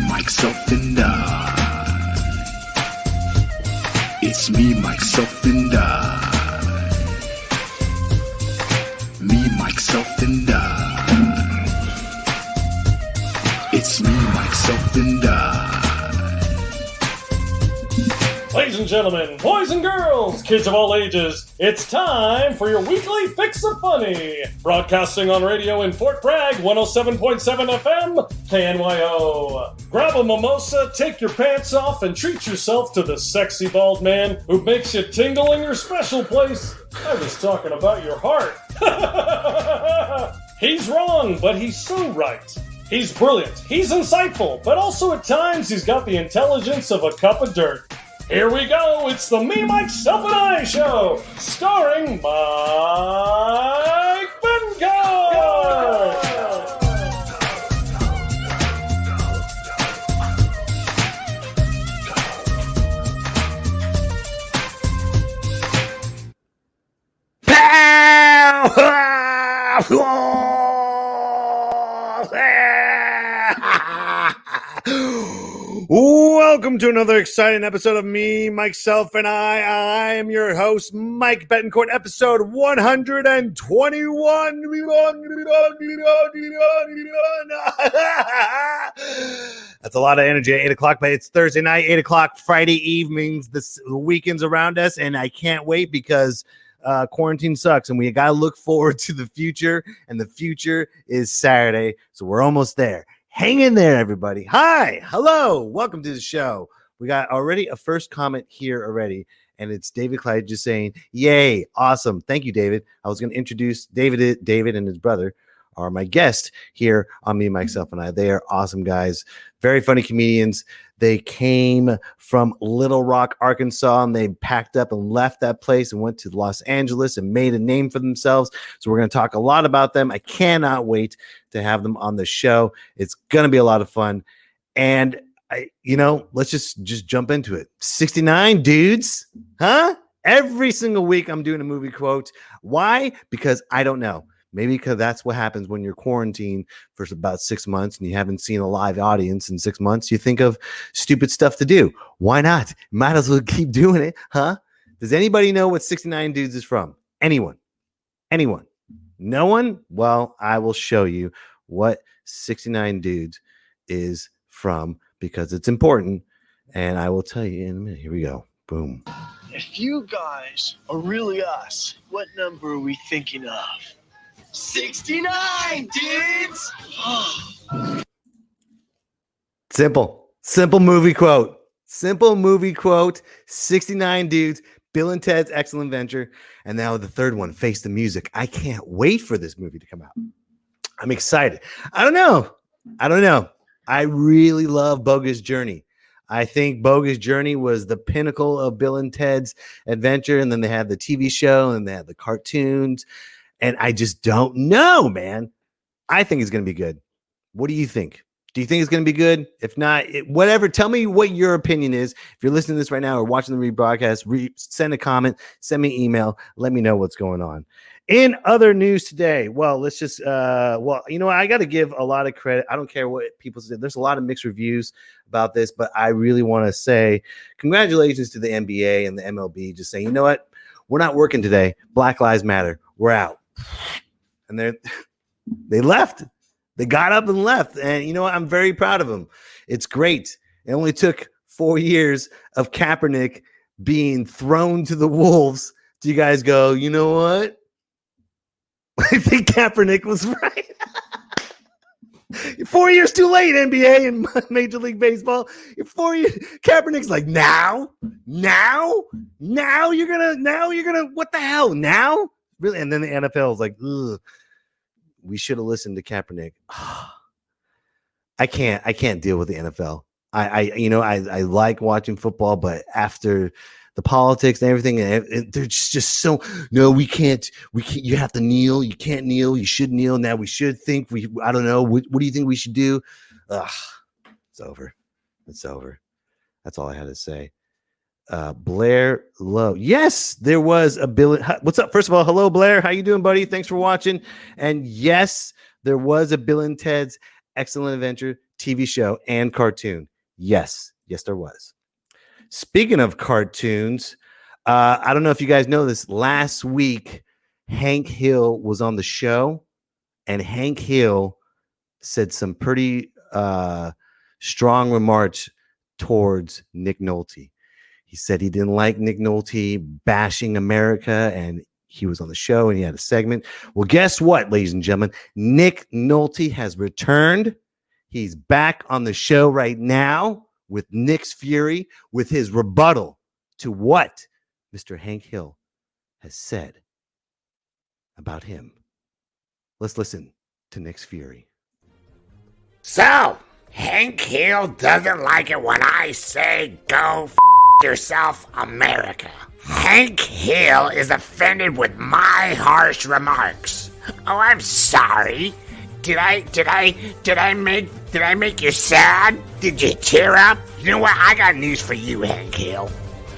myself, and I. It's me, myself, and I. Me, myself, and I. It's me, myself, and I. Ladies and gentlemen, boys and girls, kids of all ages, it's time for your weekly Fix of Funny. Broadcasting on radio in Fort Bragg, 107.7 FM, KNYO. Grab a mimosa, take your pants off, and treat yourself to the sexy bald man who makes you tingle in your special place. I was talking about your heart. He's wrong, but he's so right. He's brilliant, he's insightful, but also at times he's got the intelligence of a cup of dirt. Here we go, it's the Me, Myself, and I Show, starring Mike Benko! Welcome to another exciting episode of Me, Myself, and I. I am your host, Mike Betancourt, episode 121. That's a lot of energy at 8 o'clock, but it's Thursday night, 8 o'clock, Friday evenings. The weekend's around us, and I can't wait because quarantine sucks, and we got to look forward to the future, and the future is Saturday, so we're almost there. Hang in there, everybody. Hi, hello, welcome to the show. We got already a first comment here already, and it's David Kleitch just saying, yay, awesome. Thank you, David. I was going to introduce David and his brother are my guest here on Me, Myself, and I. They are awesome guys, very funny comedians. They came from Little Rock, Arkansas, and they packed up and left that place and went to Los Angeles and made a name for themselves. So we're going to talk a lot about them. I cannot wait to have them on the show. It's going to be a lot of fun. And let's just jump into it. 69 dudes, huh? Every single week I'm doing a movie quote. Why? Because I don't know. Maybe because that's what happens when you're quarantined for about 6 months and you haven't seen a live audience in 6 months. You think of stupid stuff to do. Why not? Might as well keep doing it, huh? Does anybody know what 69 Dudes is from? Anyone? No one? Well, I will show you what 69 Dudes is from because it's important, and I will tell you in a minute. Here we go. Boom. If you guys are really us, what number are we thinking of? 69 dudes. Simple movie quote. 69 dudes. Bill and Ted's Excellent Adventure. And now the third one, Face the Music. I can't wait for this movie to come out. I'm excited. I don't know. I really love Bogus Journey. I think Bogus Journey was the pinnacle of Bill and Ted's Adventure. And then they had the TV show and they had the cartoons. And I just don't know, man. I think it's going to be good. What do you think? Do you think it's going to be good? If not, whatever. Tell me what your opinion is. If you're listening to this right now or watching the rebroadcast, send a comment, send me an email. Let me know what's going on. In other news today, well, let's just, I got to give a lot of credit. I don't care what people say. There's a lot of mixed reviews about this, but I really want to say congratulations to the NBA and the MLB. Just saying, you know what? We're not working today. Black Lives Matter. We're out. And they left. They got up and left. And you know what? I'm very proud of them. It's great. It only took 4 years of Kaepernick being thrown to the wolves. Do you guys go, you know what? I think Kaepernick was right. 4 years too late, NBA and Major League Baseball. 4 years. Kaepernick's like, now you're gonna, what the hell? Now? Really? And then the NFL is like, ugh, we should have listened to Kaepernick. I can't deal with the NFL. I like watching football, but after the politics and everything, and they're just so, no, we can't, you have to kneel. You can't kneel. You should kneel. Now we should think I don't know. What do you think we should do? It's over. It's over. That's all I had to say. Blair Lowe. Yes, there was a Bill. What's up? First of all, hello, Blair. How you doing, buddy? Thanks for watching. And yes, there was a Bill and Ted's Excellent Adventure TV show and cartoon. Yes, there was. Speaking of cartoons, I don't know if you guys know this. Last week, Hank Hill was on the show, and Hank Hill said some pretty strong remarks towards Nick Nolte. He said he didn't like Nick Nolte bashing America, and he was on the show and he had a segment. Well, guess what, ladies and gentlemen? Nick Nolte has returned. He's back on the show right now with Nick's Fury with his rebuttal to what Mr. Hank Hill has said about him. Let's listen to Nick's Fury. So, Hank Hill doesn't like it when I say go f yourself, America. Hank Hill is offended with my harsh remarks. Oh, I'm sorry. Did I make you sad? Did you tear up? You know what? I got news for you, Hank Hill.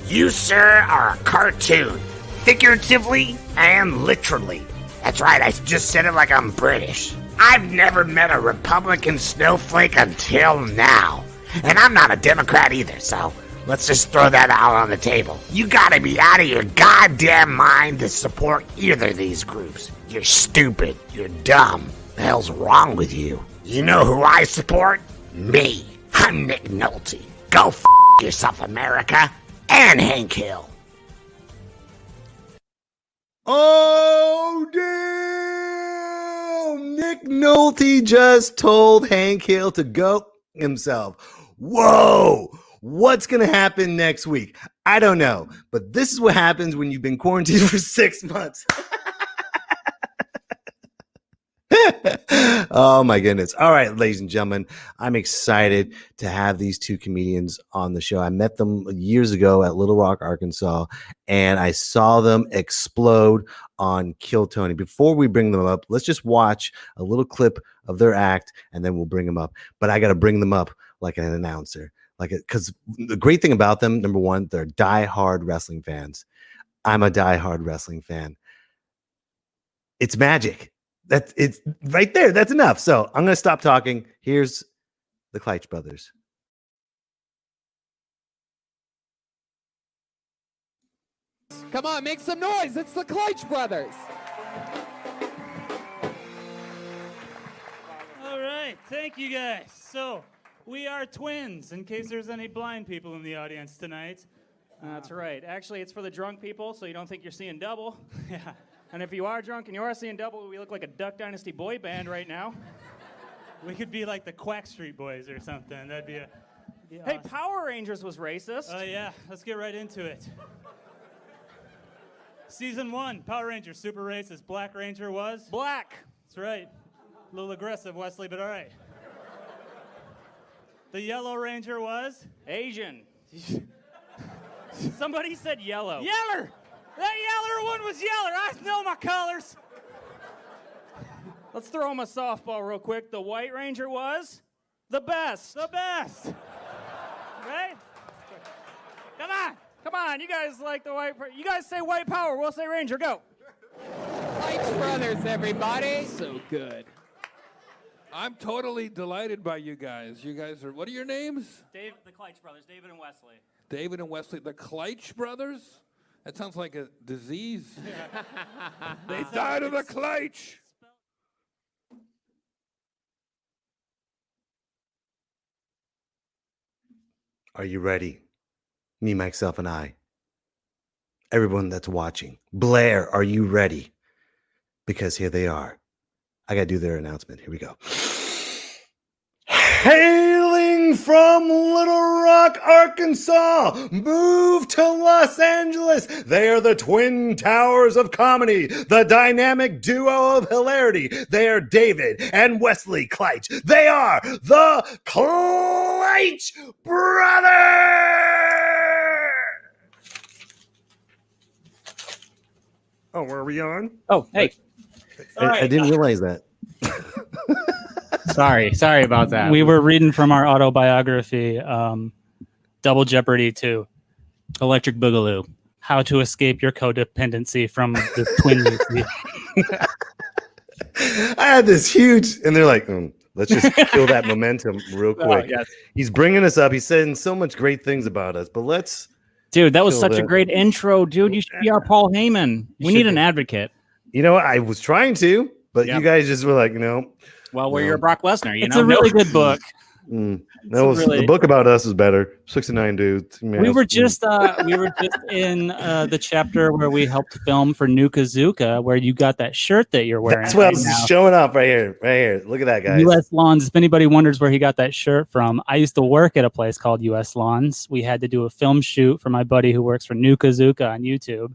You, sir, are a cartoon. Figuratively and literally. That's right, I just said it like I'm British. I've never met a Republican snowflake until now. And I'm not a Democrat either, so let's just throw that out on the table. You gotta be out of your goddamn mind to support either of these groups. You're stupid. You're dumb. The hell's wrong with you? You know who I support? Me. I'm Nick Nolte. Go f yourself, America. And Hank Hill. Oh, damn! Nick Nolte just told Hank Hill to go himself. Whoa! What's going to happen next week? I don't know. But this is what happens when you've been quarantined for 6 months. Oh my goodness. All right, ladies and gentlemen, I'm excited to have these two comedians on the show. I met them years ago at Little Rock, Arkansas, and I saw them explode on Kill Tony. Before we bring them up, let's just watch a little clip of their act and then we'll bring them up. But I got to bring them up like an announcer, because the great thing about them, number one, they're diehard wrestling fans. I'm a diehard wrestling fan. It's magic. It's right there. That's enough. So I'm going to stop talking. Here's the Kleitch Brothers. Come on, make some noise. It's the Kleitch Brothers. All right. Thank you, guys. So we are twins, in case there's any blind people in the audience tonight. That's right. Actually, it's for the drunk people, so you don't think you're seeing double. Yeah. And if you are drunk and you are seeing double, we look like a Duck Dynasty boy band right now. We could be like the Quack Street Boys or something. That'd be awesome. Hey, Power Rangers was racist. Oh, yeah. Let's get right into it. Season 1, Power Rangers, super racist. Black Ranger was? Black. That's right. A little aggressive, Wesley, but all right. The Yellow Ranger was? Asian. Somebody said yellow. Yeller! That yeller one was yeller. I know my colors. Let's throw him a softball real quick. The White Ranger was? The best. The best. Right? Come on. You guys like the white. You guys say white power. We'll say Ranger. Go. Kleitch Brothers, everybody. So good. I'm totally delighted by you guys. You guys are, what are your names? The Kleitch Brothers, David and Wesley. David and Wesley. The Kleitch Brothers? That sounds like a disease. They died of the Kleitch. Are you ready? Me, myself, and I. Everyone that's watching. Blair, are you ready? Because here they are. I got to do their announcement. Here we go. Hailing from Little Rock, Arkansas, moved to Los Angeles. They are the Twin Towers of Comedy, the Dynamic Duo of Hilarity. They are David and Wesley Kleitch. They are the Kleitch Brothers. Oh, where are we on? Oh, hey. I didn't realize that. Sorry about that. We were reading from our autobiography, Double Jeopardy 2, Electric Boogaloo, How to Escape Your Codependency from the Twin you see. I had this huge, and they're like, Let's just kill that momentum real quick. yes. He's bringing us up. He's saying so much great things about us, but let's. Dude, that was kill such a that. great intro, dude. You should be our Paul Heyman. We need an advocate. You know what? I was trying to, but Yep. you guys just were like, no. Well, we're your Brock Lesnar. You It's know, a really good book. The book about us is better. 69 dudes. We were just in the chapter where we helped film for Nuka Zuka, where you got that shirt that you're wearing. That's what I right was now. showing off right here. Look at that, guys. U.S. Lawns. If anybody wonders where he got that shirt from, I used to work at a place called U.S. Lawns. We had to do a film shoot for my buddy who works for Nuka Zuka on YouTube,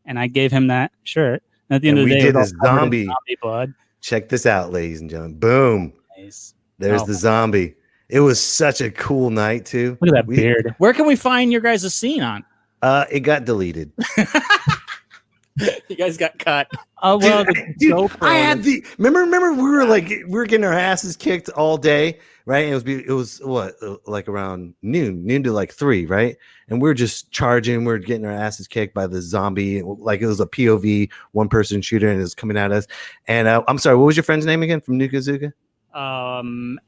and I gave him that shirt. And at the end of the day, we did it this was all covered in zombie blood. Check this out, ladies and gentlemen. Boom. Nice. There's Oh. the zombie. It was such a cool night too. Look at that beard. where can we find your guys' scene on? It got deleted. You guys got cut. Oh well, Dude, I had the remember we were getting our asses kicked all day, right? And it was what like around noon to like 3, right? And we're just charging, we're getting our asses kicked by the zombie, like it was a POV 1-person shooter, and it was coming at us. And I'm sorry, what was your friend's name again from Nuka Zuka?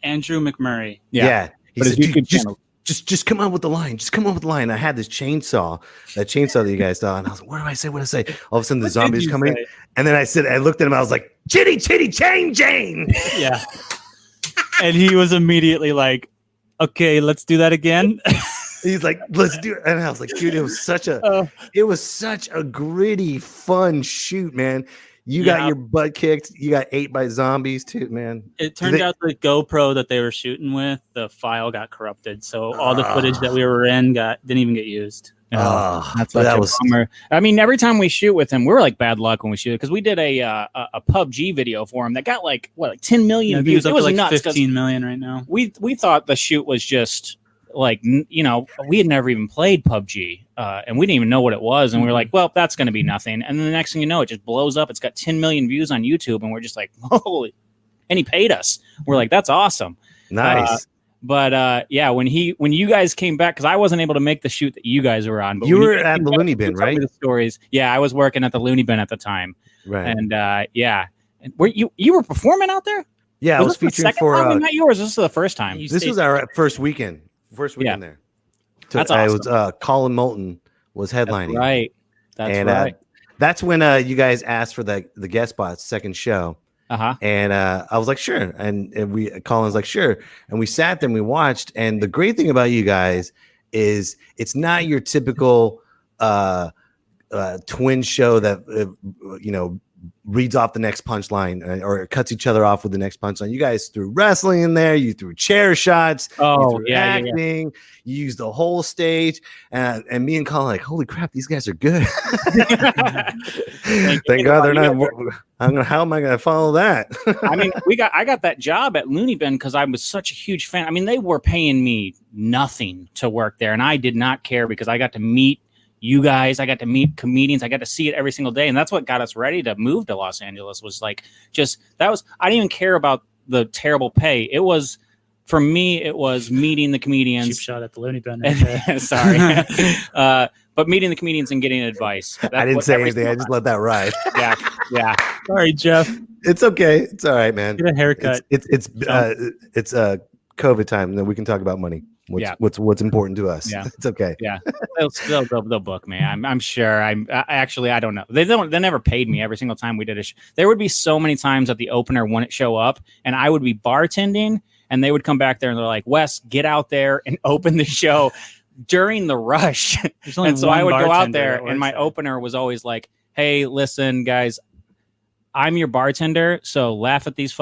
Andrew McMurray. Yeah. He But said, his YouTube "Dude, channel. just come up with the line. Just come up with the line." I had this chainsaw, that you guys saw, and I was like, "What do I say? What do I say?" All of a sudden, the zombies coming, and then I looked at him. I was like, "Chitty, chitty, chain, Jane." Yeah. And he was immediately like, "Okay, let's do that again." He's like, "Let's do it," and I was like, "Dude, it was such a gritty, fun shoot, man." You got your butt kicked. You got ate by zombies too, man. It turned out the GoPro that they were shooting with, the file got corrupted, so all the footage that we were in didn't even get used. That's such a bummer. I mean, every time we shoot with him, we're like bad luck when we shoot because we did a PUBG video for him that got like 10 million views. It was like nuts. 15 million right now. We thought the shoot was just like, you know, we had never even played PUBG and we didn't even know what it was. And we were like, well, that's going to be nothing. And then the next thing you know, it just blows up. It's got 10 million views on YouTube. And we're just like, holy, and he paid us. We're like, that's awesome. Nice. But when you guys came back, because I wasn't able to make the shoot that you guys were on. But you were at the Loony Bin, right? The stories. Yeah, I was working at the Loony Bin at the time. Right. And and were you were performing out there? Yeah, I was this the featuring second for. time we met you, or was this the first time? This was our first weekend. First weekend there. That's It awesome. was Colin Moulton was headlining. That's right. That's when you guys asked for the guest spot second show. And I was like, sure. And Colin's like, sure. And we sat there and we watched. And the great thing about you guys is it's not your typical twin show that reads off the next punchline or cuts each other off with the next punchline. You guys threw wrestling in there. You threw chair shots. Oh, you threw acting. You used the whole stage. And me and Colin like, holy crap, these guys are good. Thank God they're not. How am I going to follow that? I mean, I got that job at Loony Bin because I was such a huge fan. I mean, they were paying me nothing to work there, and I did not care because I got to meet you guys. I got to meet comedians. I got to see it every single day, and that's what got us ready to move to Los Angeles. Was like I didn't even care about the terrible pay. It was. For me, it was meeting the comedians. Cheap shot at the Loony Bin. Right Sorry. But meeting the comedians and getting advice. I didn't say anything. I just let that ride. Yeah. Sorry, Jeff. It's okay. It's all right, man. Get a haircut. It's COVID time. And then we can talk about money. What's important to us. Yeah. It's okay. Yeah. They'll book me. I'm sure. I don't know. They never paid me every single time we did there would be so many times that the opener wouldn't show up and I would be bartending. And they would come back there and they're like, Wes, get out there and open the show during the rush. And so I would go out there and my opener was always like, hey, listen, guys, I'm your bartender. So laugh at these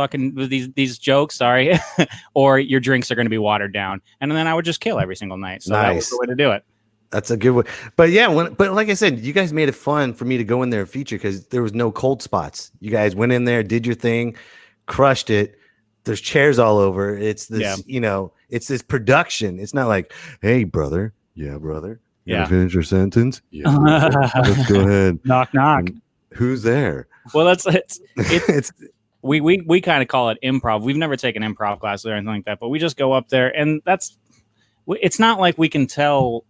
these jokes. Sorry. Or your drinks are going to be watered down. And then I would just kill every single night. So that was the way to do it. That's a good way. But yeah, but like I said, you guys made it fun for me to go in there and feature because there was no cold spots. You guys went in there, did your thing, crushed it. There's chairs all over. It's this, it's this production. It's not like, hey, brother. Yeah, brother. You gonna finish your sentence? Yeah. Let's go ahead. Knock, knock. Who's there? Well, we kind of call it improv. We've never taken improv classes or anything like that, but we just go up there and it's not like we can tell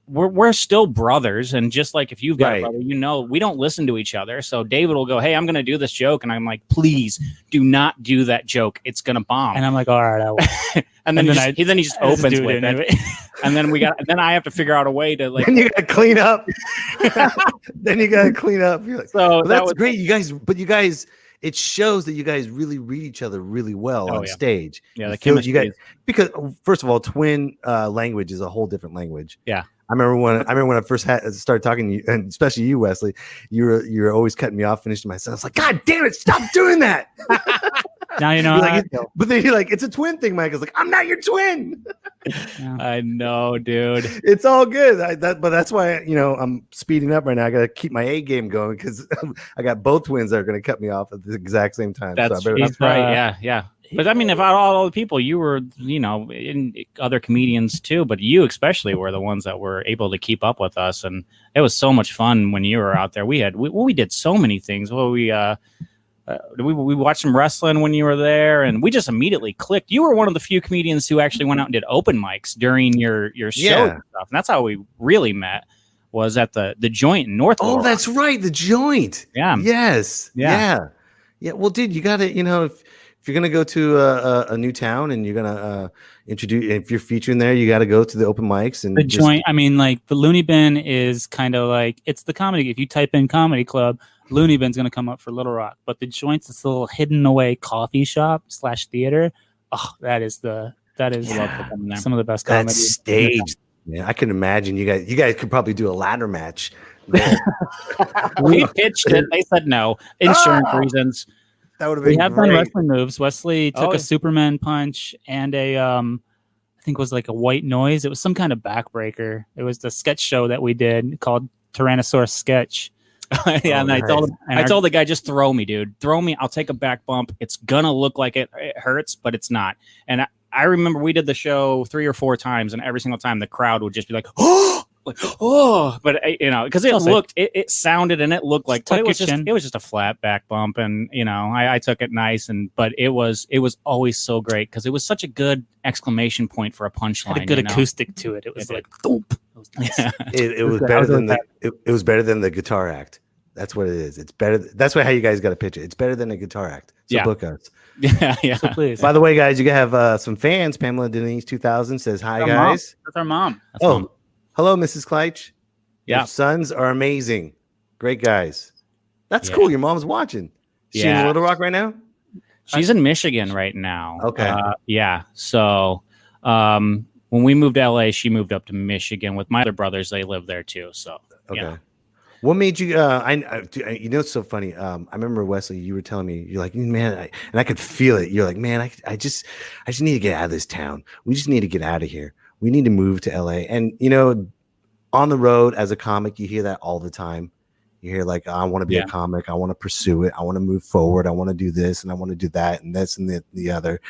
we're still brothers, and just like if you've got Right. a brother, we don't listen to each other. So David will go, "Hey, I'm going to do this joke," and I'm like, "Please do not do that joke. It's going to bomb." And I'm like, all right, I will. and then he just opens with anyway. it, and then I have to figure out a way to like. Then you gotta clean up. Then you gotta clean up. You're like, So well, that that's was great, you guys. It shows that you guys really read each other really well on yeah. stage. Yeah, the You feel- chemistry you guys is- because first of all, twin language is a whole different language. Yeah. I remember when I first started talking to you, and especially you, Wesley. You were always cutting me off, finishing my sentence. Like, God damn it, stop doing that. Now you know. You're how I like, feel. but then you're like, it's a twin thing. Michael's like, I'm not your twin. I know, dude. It's all good. But that's why I'm speeding up right now. I got to keep my A game going because I got both twins that are going to cut me off at the exact same time. That's so right. Yeah. But I mean, if all the people, you were, in other comedians too, but you especially were the ones that were able to keep up with us, and it was so much fun when you were out there. We did so many things. Well, we watched some wrestling when you were there, and we just immediately clicked. You were one of the few comedians who actually went out and did open mics during your show and stuff, and that's how we really met. Was at the joint in North. Oh, that's right, the joint. Yeah. Yes. Yeah. Yeah. Well, dude, you got to, if you're gonna go to a new town and you're gonna introduce, if you're featuring there, you got to go to the open mics and The joint. I mean, like the Loony Bin is kind of like it's the comedy. If you type in comedy club, Loony Bin's gonna come up for Little Rock. But the joint's this little hidden away coffee shop / theater. Oh, that is some of the best comedy. That stage. Man, I can imagine you guys could probably do a ladder match. We pitched it. They said no. Insurance reasons. That would have We been have great. done wrestling moves. Wesley took a Superman punch and I think it was like a white noise. It was some kind of backbreaker. It was the sketch show that we did called Tyrannosaurus Sketch. Yeah, and I told the guy, just throw me, dude. Throw me. I'll take a back bump. It's gonna look like it hurts, but it's not. And I remember we did the show 3 or 4 times, and every single time the crowd would just be like, oh, but because it sounded and it looked like, but it was just a flat back bump, and I took it nice, but it was always so great because it was such a good exclamation point for a punchline. Had a good acoustic to it. It was like, thump. It was nice. It was better than it was better than the guitar act. That's what it is. It's better. That's how you guys got to pitch it. It's better than a guitar act. So book us. Yeah. So please. By the way, guys, you have some fans. Pamela Denise 2000 says hi, guys. That's our mom. Hello, Mrs. Kleitch. Yeah. Your sons are amazing. Great guys. That's cool. Your mom's watching. Is she in Little Rock right now? She's in Michigan right now. Okay. Yeah. So when we moved to LA, she moved up to Michigan with my other brothers. They live there too. So okay. Yeah. What made you? It's so funny. I remember Wesley. You were telling me, you're like, man, and I could feel it. You're like, man, I just need to get out of this town. We just need to get out of here. We need to move to LA. And on the road as a comic, you hear that all the time. You hear like, I want to be a comic. I want to pursue it. I want to move forward. I want to do this and I want to do that and this and the other.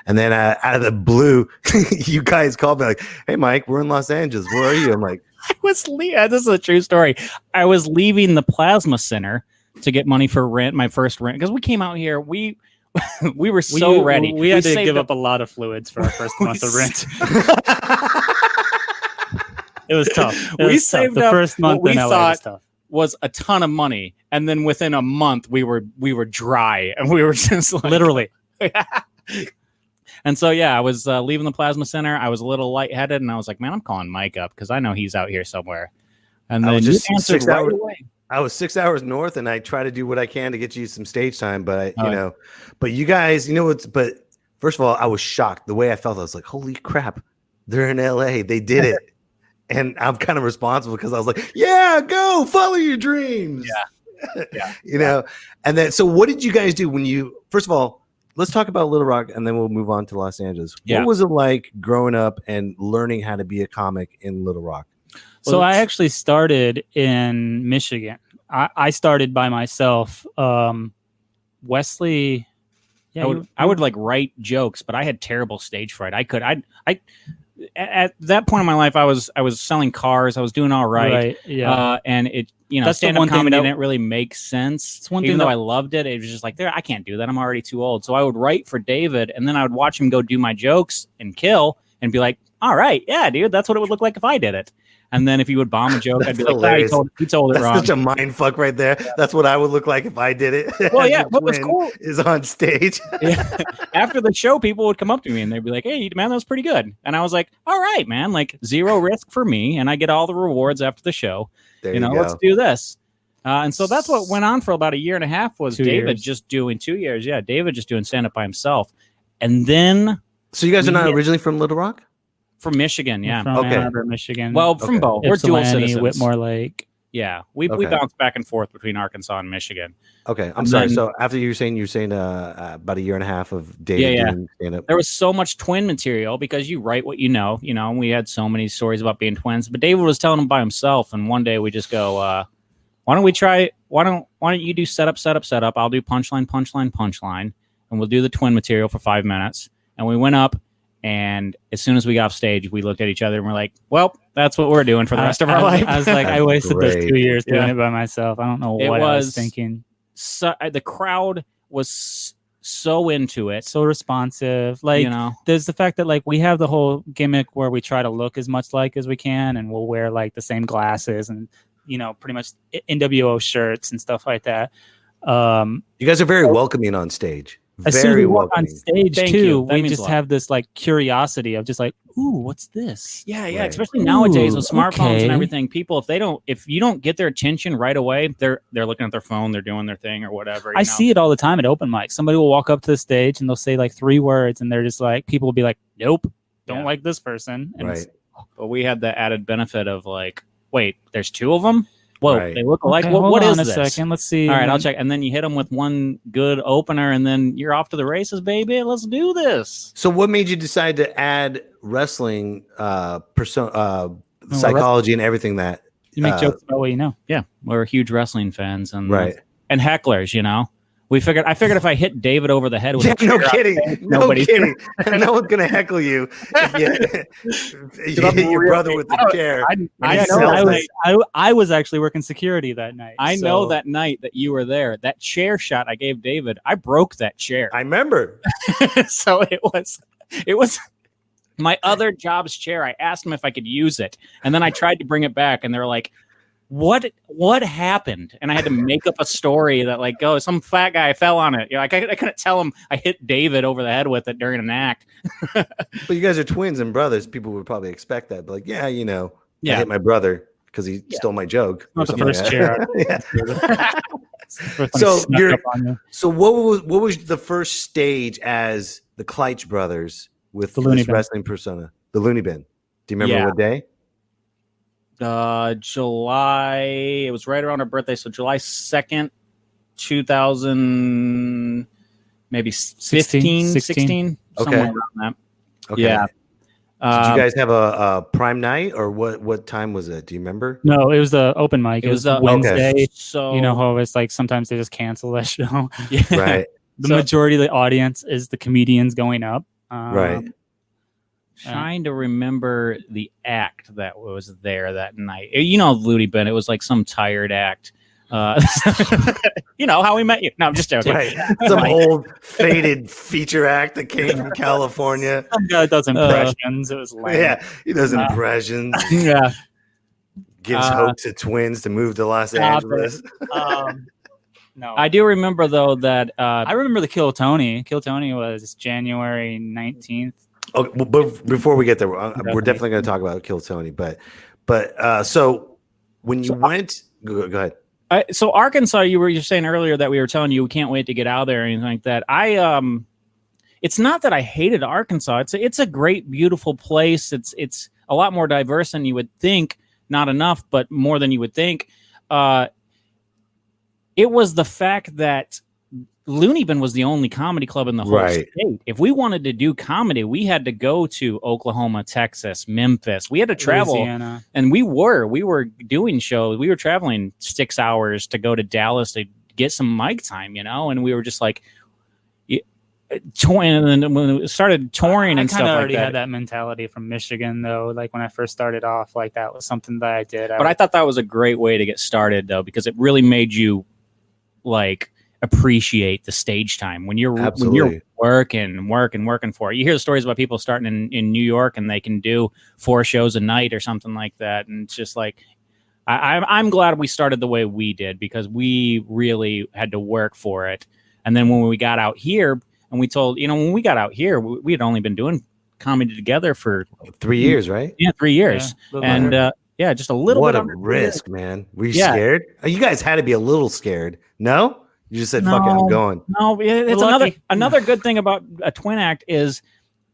And then out of the blue, you guys called me like, hey, Mike, we're in Los Angeles. Where are you? I'm like, this is a true story. I was leaving the Plasma Center to get money for rent, my first rent, because we came out here. We were so ready. We had to give up a lot of fluids for our first month of rent. It was tough. We saved the up first month what we in LA thought was tough. Was a ton of money, and then within a month we were dry, and we were just like, literally. And so I was leaving the Plasma Center. I was a little lightheaded, and I was like, man, I'm calling Mike up because I know he's out here somewhere. And then just you answered 6 right hours away. I was 6 hours north, and I try to do what I can to get you some stage time. But but you guys, but first of all, I was shocked the way I felt. I was like, holy crap, they're in LA. They did it. And I'm kind of responsible because I was like, yeah, go follow your dreams. Yeah. And then, so what did you guys do when first of all, let's talk about Little Rock and then we'll move on to Los Angeles. Yeah. What was it like growing up and learning how to be a comic in Little Rock? So I actually started in Michigan. I started by myself. Wesley. Yeah, I would like write jokes, but I had terrible stage fright. At that point in my life, I was selling cars. I was doing all right. And it, that's stand-up comedy didn't really make sense. It's one Even thing though I loved it, it was just like, I can't do that. I'm already too old. So I would write for David, and then I would watch him go do my jokes and kill, and be like, all right, yeah, dude, that's what it would look like if I did it. And then if you would bomb a joke, I'd be like, hilarious. he told it That's wrong. such a mind fuck right there. That's what I would look like if I did it. Well, yeah, Your what was twin cool is on stage. Yeah. After the show, people would come up to me and they'd be like, "Hey, man, that was pretty good." And I was like, "All right, man, like zero risk for me, and I get all the rewards after the show. There you know, go. let's do this." And so that's what went on for about a year and a half. Was 2 David years. just doing 2 years? Yeah, David just doing stand up by himself, and then So you guys are we not hit- originally from Little Rock? from Michigan. Yeah, From Okay. Ann Arbor, Michigan. well, from Okay. both. We're dual Ypsilanti, citizens. Whitmore Lake. Yeah, we Okay. bounce back and forth between Arkansas and Michigan. Okay, I'm And sorry. then- So after you're saying about a year and a half of David Yeah. doing stand-up. There was so much twin material because you write what you know, and we had so many stories about being twins. But David was telling them by himself, and one day we just go, why don't we try? Why don't you do setup? I'll do punchline, and we'll do the twin material for 5 minutes. And we went up, and as soon as we got off stage, we looked at each other and we're like, well, that's what we're doing for the rest of our life. I was like, I wasted those Great. 2 years doing Yeah. it by myself. I don't know It what I was- was thinking. So, the crowd was so into it. So responsive. Like, you know, there's the fact that like we have the whole gimmick where we try to look as much like as we can, and we'll wear like the same glasses and pretty much NWO shirts and stuff like that. You guys are very welcoming on stage. As soon as Very we walk on welcoming. stage Thank too, you. That we means just a lot. have this like curiosity of just like, ooh, what's this? yeah, Right. especially nowadays with Ooh, smartphones okay. and everything. People, if you don't get their attention right away, they're looking at their phone, they're doing their thing or whatever. I see it all the time at open mics. Somebody will walk up to the stage and they'll say like 3 words, and they're just like, people will be like, nope, don't Yeah. like this person. And Right. But we had the added benefit of like, wait, there's 2 of them. Whoa, Right. they look alike. Okay, What hold is on a this? second. Let's see. All right, And I'll then- check. And then you hit them with one good opener, and then you're off to the races, baby. Let's do this. So what made you decide to add wrestling psychology and everything that You make jokes about what you know. Yeah, we're huge wrestling fans, and right. hecklers. I figured if I hit David over the head with Yeah, a chair, no kidding. No nobody's kidding. No one's gonna heckle you if you hit your brother with the chair. I know that. I was actually working security that night. I know so- that night that you were there. That chair shot I gave David, I broke that chair. I remember. So it was my other job's chair. I asked him if I could use it, and then I tried to bring it back, and they're like, what happened? And I had to make up a story that like, oh, some fat guy fell on it. I couldn't tell him I hit David over the head with it during an act. But you guys are twins and brothers. People would probably expect that. But like, I Yeah. hit my brother because he stole my joke. or Not the something first like that. chair. Yeah. So what was the first stage as the Kleitch Brothers with The Loony this Bin. wrestling persona? The Loony Bin. Do you remember Yeah. what day? July. It was right around our birthday, so July 2nd, 2000, maybe 15, 16, Okay. somewhere around that. Okay. Yeah. Did you guys have a prime night or what time was it? Do you remember? No, it was the open mic. It was Wednesday. Okay. So You know how it's like sometimes they just cancel that show. yeah. Right. The So- majority of the audience is the comedians going up. Right. Trying to remember the act that was there that night. You know, Loony Bin. It was like some tired act. You know how we met you. No, I'm just joking. Right. Some old faded feature act that came from California. Some guy does impressions. It was lame. Yeah. He does impressions. Yeah. Gives hope to twins to move to Los Stop Angeles. No. I do remember though that I remember the Kill Tony. Kill Tony was January 19th. Okay, well, but before we get there, we're definitely going to talk about Kill Tony. But so when you went, go ahead. So Arkansas, you were saying earlier that we were telling you we can't wait to get out there or anything like that. It's not that I hated Arkansas. It's a great, beautiful place. It's a lot more diverse than you would think. Not enough, but more than you would think. It was the fact that Loony Bin was the only comedy club in the whole state. If we wanted to do comedy, we had to go to Oklahoma, Texas, Memphis. We had to travel, Louisiana. and we were doing shows. We were traveling 6 hours to go to Dallas to get some mic time, and we were just like touring. And then when we started touring and I stuff kind of like already that, had that mentality from Michigan, though. Like when I first started off, like that was something that I did. but I thought that was a great way to get started, though, because it really made you like. appreciate the stage time when you're working for it. You hear the stories about people starting in New York and they can do 4 shows a night or something like that, and it's just like I'm glad we started the way we did, because we really had to work for it. And then when we got out here, and we told, when we got out here, we had only been doing comedy together for 3 years, right? Yeah, 3 years. Yeah, And just a little what bit a under 3 risk, man. Were you scared? You guys had to be a little scared. No? You just said, No, fuck it, I'm going. No, it's another good thing about a twin act is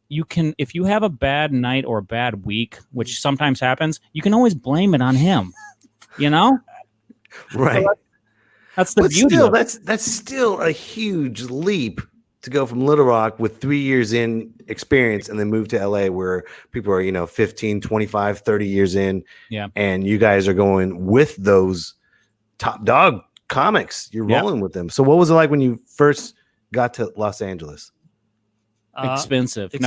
you can, if you have a bad night or a bad week, which sometimes happens, you can always blame it on him. Right. So that's the beauty. Still, that's still a huge leap to go from Little Rock with 3 years in experience and then move to LA where people are, 15, 25, 30 years in. Yeah. And you guys are going with those top dog comics. You're rolling with them. So what was it like when you first got to Los Angeles? Expensive. It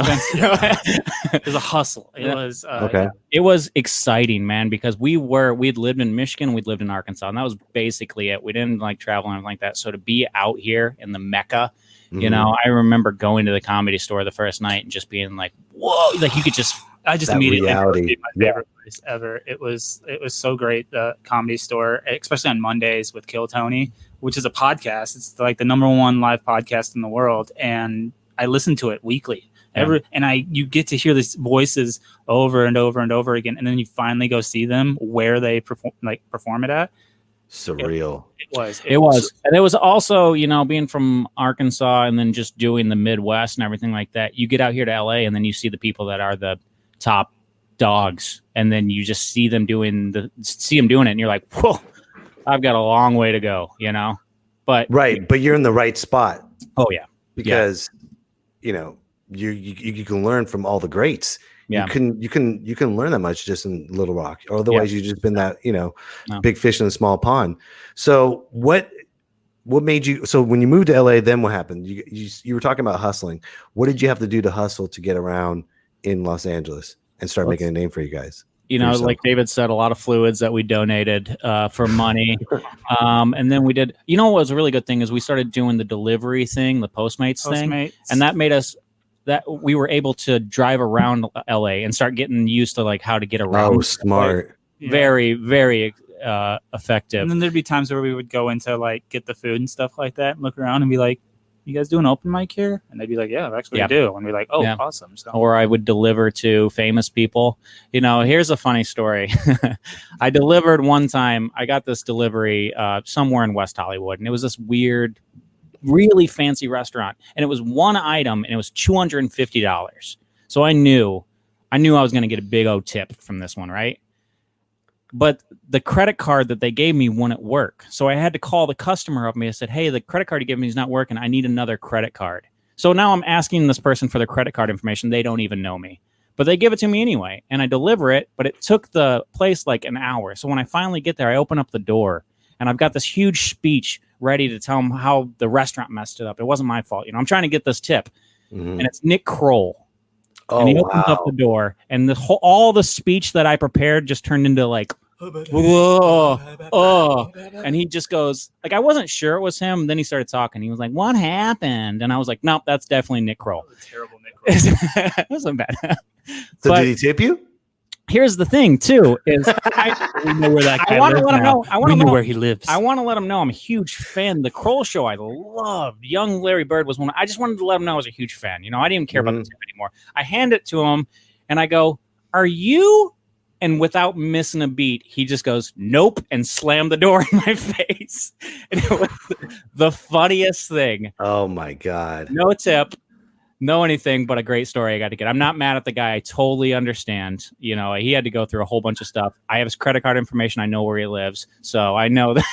was a hustle. It was okay. It was exciting, man, because we'd lived in Michigan, we'd lived in Arkansas, and that was basically it. We didn't like travel and like that. So to be out here in the Mecca, I remember going to the Comedy Store the first night and just being like, whoa, like you could just I just that immediately reality. my favorite place ever. It was so great. The Comedy Store, especially on Mondays with Kill Tony, which is a podcast. It's like the #1 live podcast in the world, and I listen to it weekly. You get to hear these voices over and over and over again, and then you finally go see them where they perform it at. Surreal. It was. And it was also, being from Arkansas and then just doing the Midwest and everything like that. You get out here to LA and then you see the people that are the top dogs, and then you just see them doing it, and you're like, whoa, I've got a long way to go, But but you're in the right spot. Oh yeah. Because you can learn from all the greats. Yeah. You can learn that much just in Little Rock. Or otherwise you've just been that, big fish in a small pond. So what made you, so when you moved to LA, then what happened? You were talking about hustling. What did you have to do to hustle to get around in Los Angeles and start making a name for you guys? Like David said, a lot of fluids that we donated for money. And then we did, what was a really good thing is we started doing the delivery thing, the Postmates thing. And that made us, that we were able to drive around LA and start getting used to like how to get around. Oh, smart. Very, very effective. And then there'd be times where we would go into like get the food and stuff like that and look around and be like, you guys do an open mic here? And they'd be like, yeah, actually we do. And we're like, oh, awesome. So. Or I would deliver to famous people. Here's a funny story. I delivered one time. I got this delivery somewhere in West Hollywood, and it was this weird, really fancy restaurant. And it was one item, and it was $250. So I knew I was going to get a big old tip from this one, right? But the credit card that they gave me wouldn't work. So I had to call the customer up. I said, hey, the credit card you gave me is not working. I need another credit card. So now I'm asking this person for their credit card information. They don't even know me. But they give it to me anyway. And I deliver it. But it took the place like an hour. So when I finally get there, I open up the door. And I've got this huge speech ready to tell them how the restaurant messed it up. It wasn't my fault. I'm trying to get this tip. And it's Nick Kroll. And he opens up the door, and all the speech that I prepared just turned into like, whoa, and he just goes like, I wasn't sure it was him. Then he started talking. He was like, "What happened?" And I was like, "Nope, that's definitely Nick Kroll." Terrible Nick Kroll. It wasn't bad. So did he tip you? Here's the thing, too, is we know where that guy I want to lives let him now. know. I want We to know know where he lives. I want to let him know I'm a huge fan. The Kroll Show I loved. Young Larry Bird was one. I just wanted to let him know I was a huge fan. I didn't even care about the tip anymore. I hand it to him, and I go, "Are you?" And without missing a beat, he just goes, "Nope," and slammed the door in my face. And it was the funniest thing. Oh my God. No tip. No anything, but a great story I got to get. I'm not mad at the guy. I totally understand. He had to go through a whole bunch of stuff. I have his credit card information. I know where he lives. So I know that.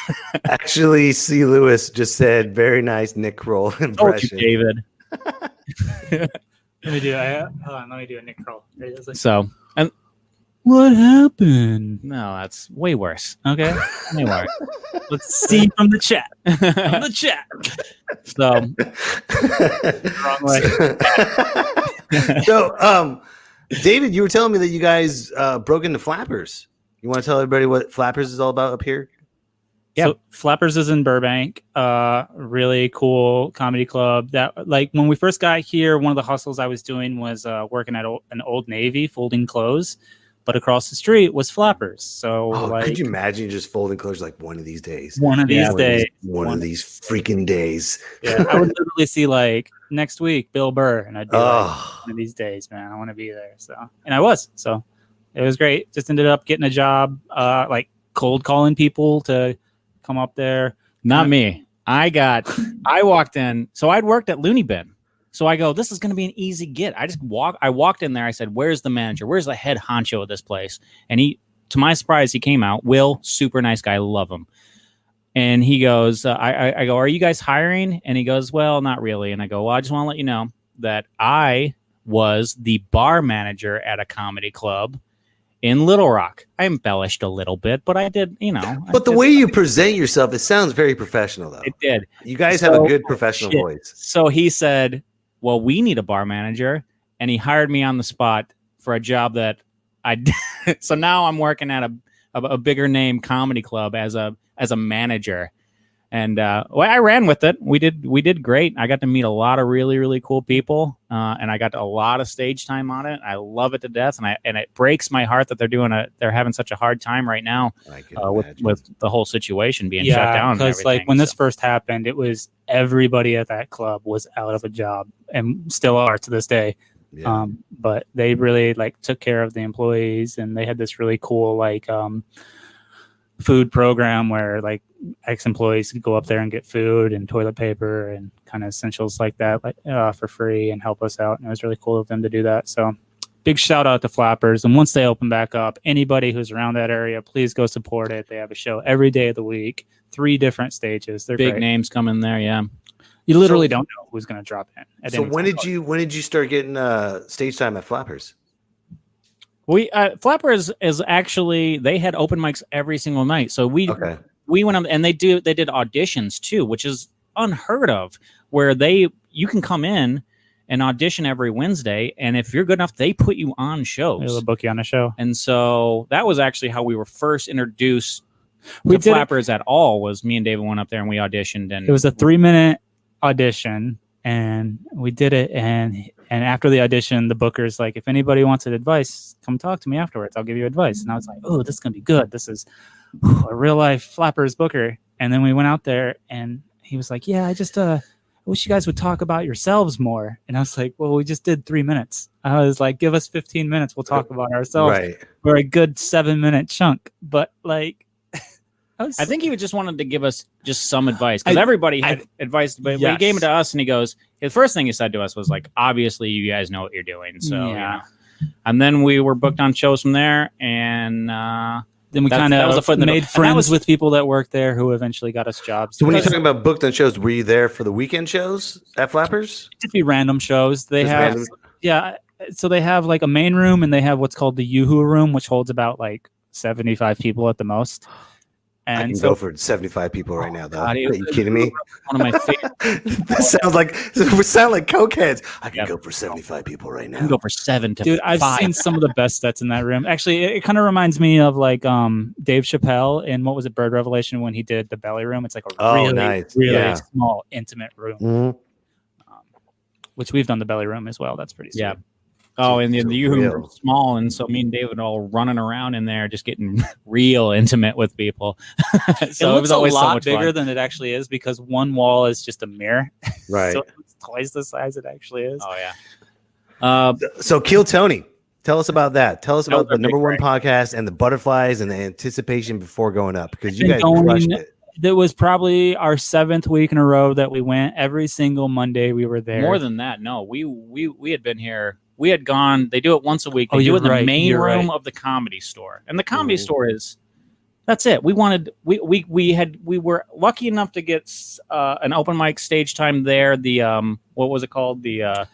Actually, C. Lewis just said, very nice Nick Kroll impression. Told you, David. Let me do a Nick Kroll. So, and what happened? No, that's way worse. Okay. Way worse. Let's see from the chat. From the chat. So, wrong way. So, David, you were telling me that you guys broke into Flappers. You want to tell everybody what Flappers is all about up here? Yeah. So Flappers is in Burbank. Really cool comedy club. That like when we first got here, one of the hustles I was doing was working at an Old Navy folding clothes, but across the street was Flappers. So Could you imagine just folding clothes like one of these days? One of these days. One of these freaking days. Yeah, I would literally see like next week Bill Burr, and I'd be like, one of these days, man, I want to be there. So, and I was. So it was great. Just ended up getting a job, like cold calling people to come up there. Not me. I walked in. So I'd worked at Loony Bin. So I go, this is going to be an easy get. I walked in there. I said, where's the manager? Where's the head honcho of this place? And he, to my surprise, he came out. Will, super nice guy. Love him. And he goes, I go, are you guys hiring? And he goes, well, not really. And I go, well, I just want to let you know that I was the bar manager at a comedy club in Little Rock. I embellished a little bit, but I did, But the way you present yourself, it sounds very professional, though. It did. You guys have a good professional voice. So he said, well, we need a bar manager. And he hired me on the spot for a job that I did. So now I'm working at a bigger name comedy club as a manager. And I ran with it. We did great. I got to meet a lot of really, really cool people, and I got a lot of stage time on it. I love it to death, and it breaks my heart that they're having such a hard time right now with the whole situation being shut down. Because like when this first happened, it was everybody at that club was out of a job and still are to this day. Yeah. But they really like took care of the employees, and they had this really cool like food program where like ex-employees could go up there and get food and toilet paper and kind of essentials like that, like for free, and help us out. And it was really cool of them to do that. So big shout out to Flappers. And once they open back up, anybody who's around that area, please go support it. They have a show every day of the week, 3 different stages. They're big great. names coming there. Yeah. You literally don't know who's going to drop in. So when did you start getting stage time at Flappers? We Flappers is actually, they had open mics every single night. So we went on, and they did auditions too, which is unheard of, where you can come in and audition every Wednesday, and if you're good enough, they put you on shows. They'll book you on a show. And so that was actually how we were first introduced to Flappers at all. Was me and David went up there and we auditioned, and it was a 3-minute audition, and we did it. And after the audition, the booker's like, if anybody wants advice, come talk to me afterwards. I'll give you advice. And I was like, oh, this is gonna be good. This is a real life Flappers booker. And then we went out there, and he was like, yeah, I just wish you guys would talk about yourselves more. And I was like, well, we just did 3 minutes. I was like, give us 15 minutes. We'll talk about ourselves for a good 7-minute chunk. But like, I think he just wanted to give us just some advice, because everybody had advice, but he gave it to us, and he goes, the first thing he said to us was like, obviously you guys know what you're doing. So, and then we were booked on shows from there, and then we kind of made friends with people that worked there who eventually got us jobs. So when you're talking about booked on shows, were you there for the weekend shows at Flappers? It'd be random shows. They have, so they have like a main room, and they have what's called the Yoo-Hoo room, which holds about like 75 people at the most. And I can go for 75 people right now, though. God, Are you kidding me? One of my favorite. That sounds like we sound like cokeheads. I can go for 75 people right now. I can go for 7 to Dude, 5. I've seen some of the best sets in that room. Actually, it kind of reminds me of like Dave Chappelle in what was it, Bird Revelation, when he did the Belly Room. It's like a really small, intimate room, which we've done the Belly Room as well. That's pretty sweet. Yeah. Oh, and the Yoo-Hoo were small, and so me and David all running around in there, just getting real intimate with people. So it was always a lot bigger than it actually is, because one wall is just a mirror, right? So it's twice the size it actually is. Oh yeah. So Kill Tony, tell us about that. Tell us about the #1 podcast and the butterflies and the anticipation before going up, because you guys crushed it. That was probably our 7th week in a row that we went. Every single Monday we were there. More than that, no. We had been here. We had gone. They do it once a week. They do it in the main room of the Comedy Store, and the Comedy Store is. That's it. We were lucky enough to get an open mic stage time there. The what was it called? The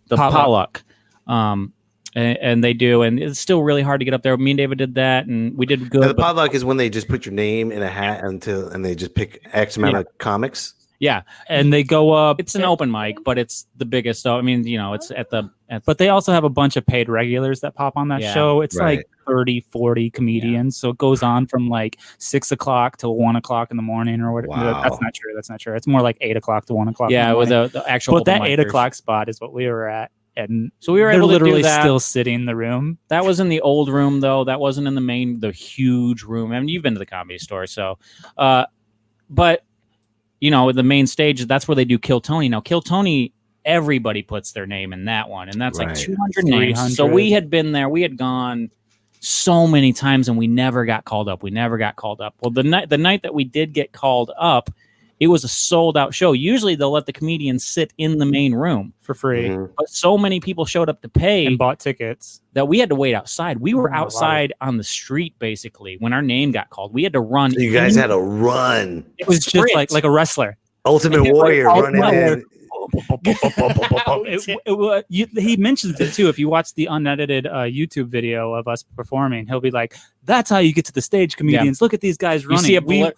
potluck. And they do, and it's still really hard to get up there. Me and David did that, and we did good. Now, the potluck is when they just put your name in a hat and they just pick X amount of comics. Yeah, and they go up. it's an open mic, but it's the biggest. So I mean, it's But they also have a bunch of paid regulars that pop on that Yeah. show. It's Right. like 30, 40 comedians. So it goes on from like 6 o'clock till 1 o'clock in the morning or whatever. Wow. That's not true. That's not true. It's more like 8 o'clock to 1 o'clock. in yeah, the with morning. the actual. But that open 8 micers. o'clock spot is what we were at. And So we were they're able to do literally that. still sitting in the room. That was in the old room, though. That wasn't in the huge room. I mean, you've been to the Comedy Store, so. But the main stage, that's where they do Kill Tony. Now, Kill Tony, everybody puts their name in that one, and that's like Right. 200 names. 300. So we had been there. We had gone so many times, and we never got called up. Well, the night that we did get called up, it was a sold-out show. Usually, they'll let the comedians sit in the main room For free. Mhm. but so many people showed up to pay And bought tickets. that we had to wait outside. We were Oh, wow. outside on the street, basically, when our name got called. We had to run. So you guys in. had to run. It It was just sprint. like a wrestler. Ultimate Like, Warrior all- running in. He mentions it too. If you watch the unedited YouTube video of us performing, he'll be like, "That's how you get to the stage, comedians. Look at these guys You running." see a blur,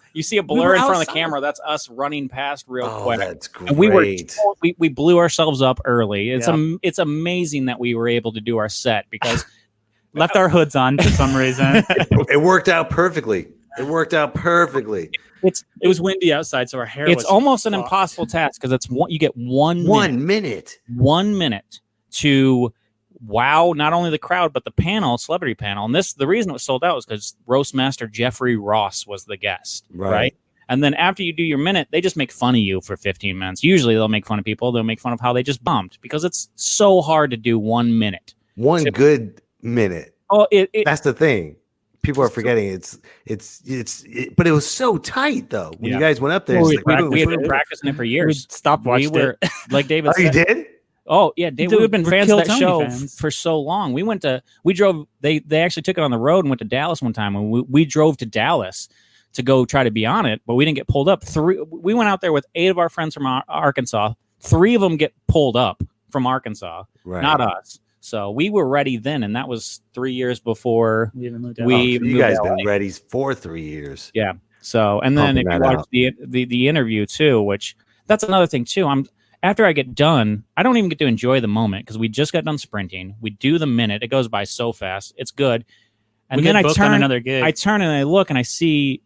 were in front of the outside. camera. That's us running past real Oh, quick. that's great. And we blew ourselves up early. It's amazing that we were able to do our set because Left our hoods on for some reason. It worked out perfectly. It was windy outside, so our hair. it's was almost an fucked. impossible task because you get 1 minute. 1 minute to wow not only the crowd but the celebrity panel. And the reason it was sold out was because roast master Jeffrey Ross was the guest, right? And then after you do your minute, they just make fun of you for 15 minutes. Usually they'll make fun of people. They'll make fun of how they just bombed because it's so hard to do 1 minute. One good minute. Oh, That's the thing. People are forgetting but it was so tight though. When you guys went up there, Well, it's we had been practicing it for years. Stopped watching it. Like David Oh, you said. did? Oh yeah, Dave, Dude, we've been we're fans Kill of that Tony show fans. for so long. We drove. They actually took it on the road and went to Dallas one time, and we drove to Dallas to go try to be on it, but we didn't get pulled up. We went out there with 8 of our friends from Arkansas. 3 of them get pulled up from Arkansas, not us. So we were ready then, and that was 3 years before We even moved So out. you guys been ready for 3 years. Yeah. So, and then if Pumping you that watch the interview too, which that's another thing too. After I get done, I don't even get to enjoy the moment because we just got done sprinting. We do the minute; it goes by so fast. It's good. And We then get I booked on turn another gig. I turn and I look and I see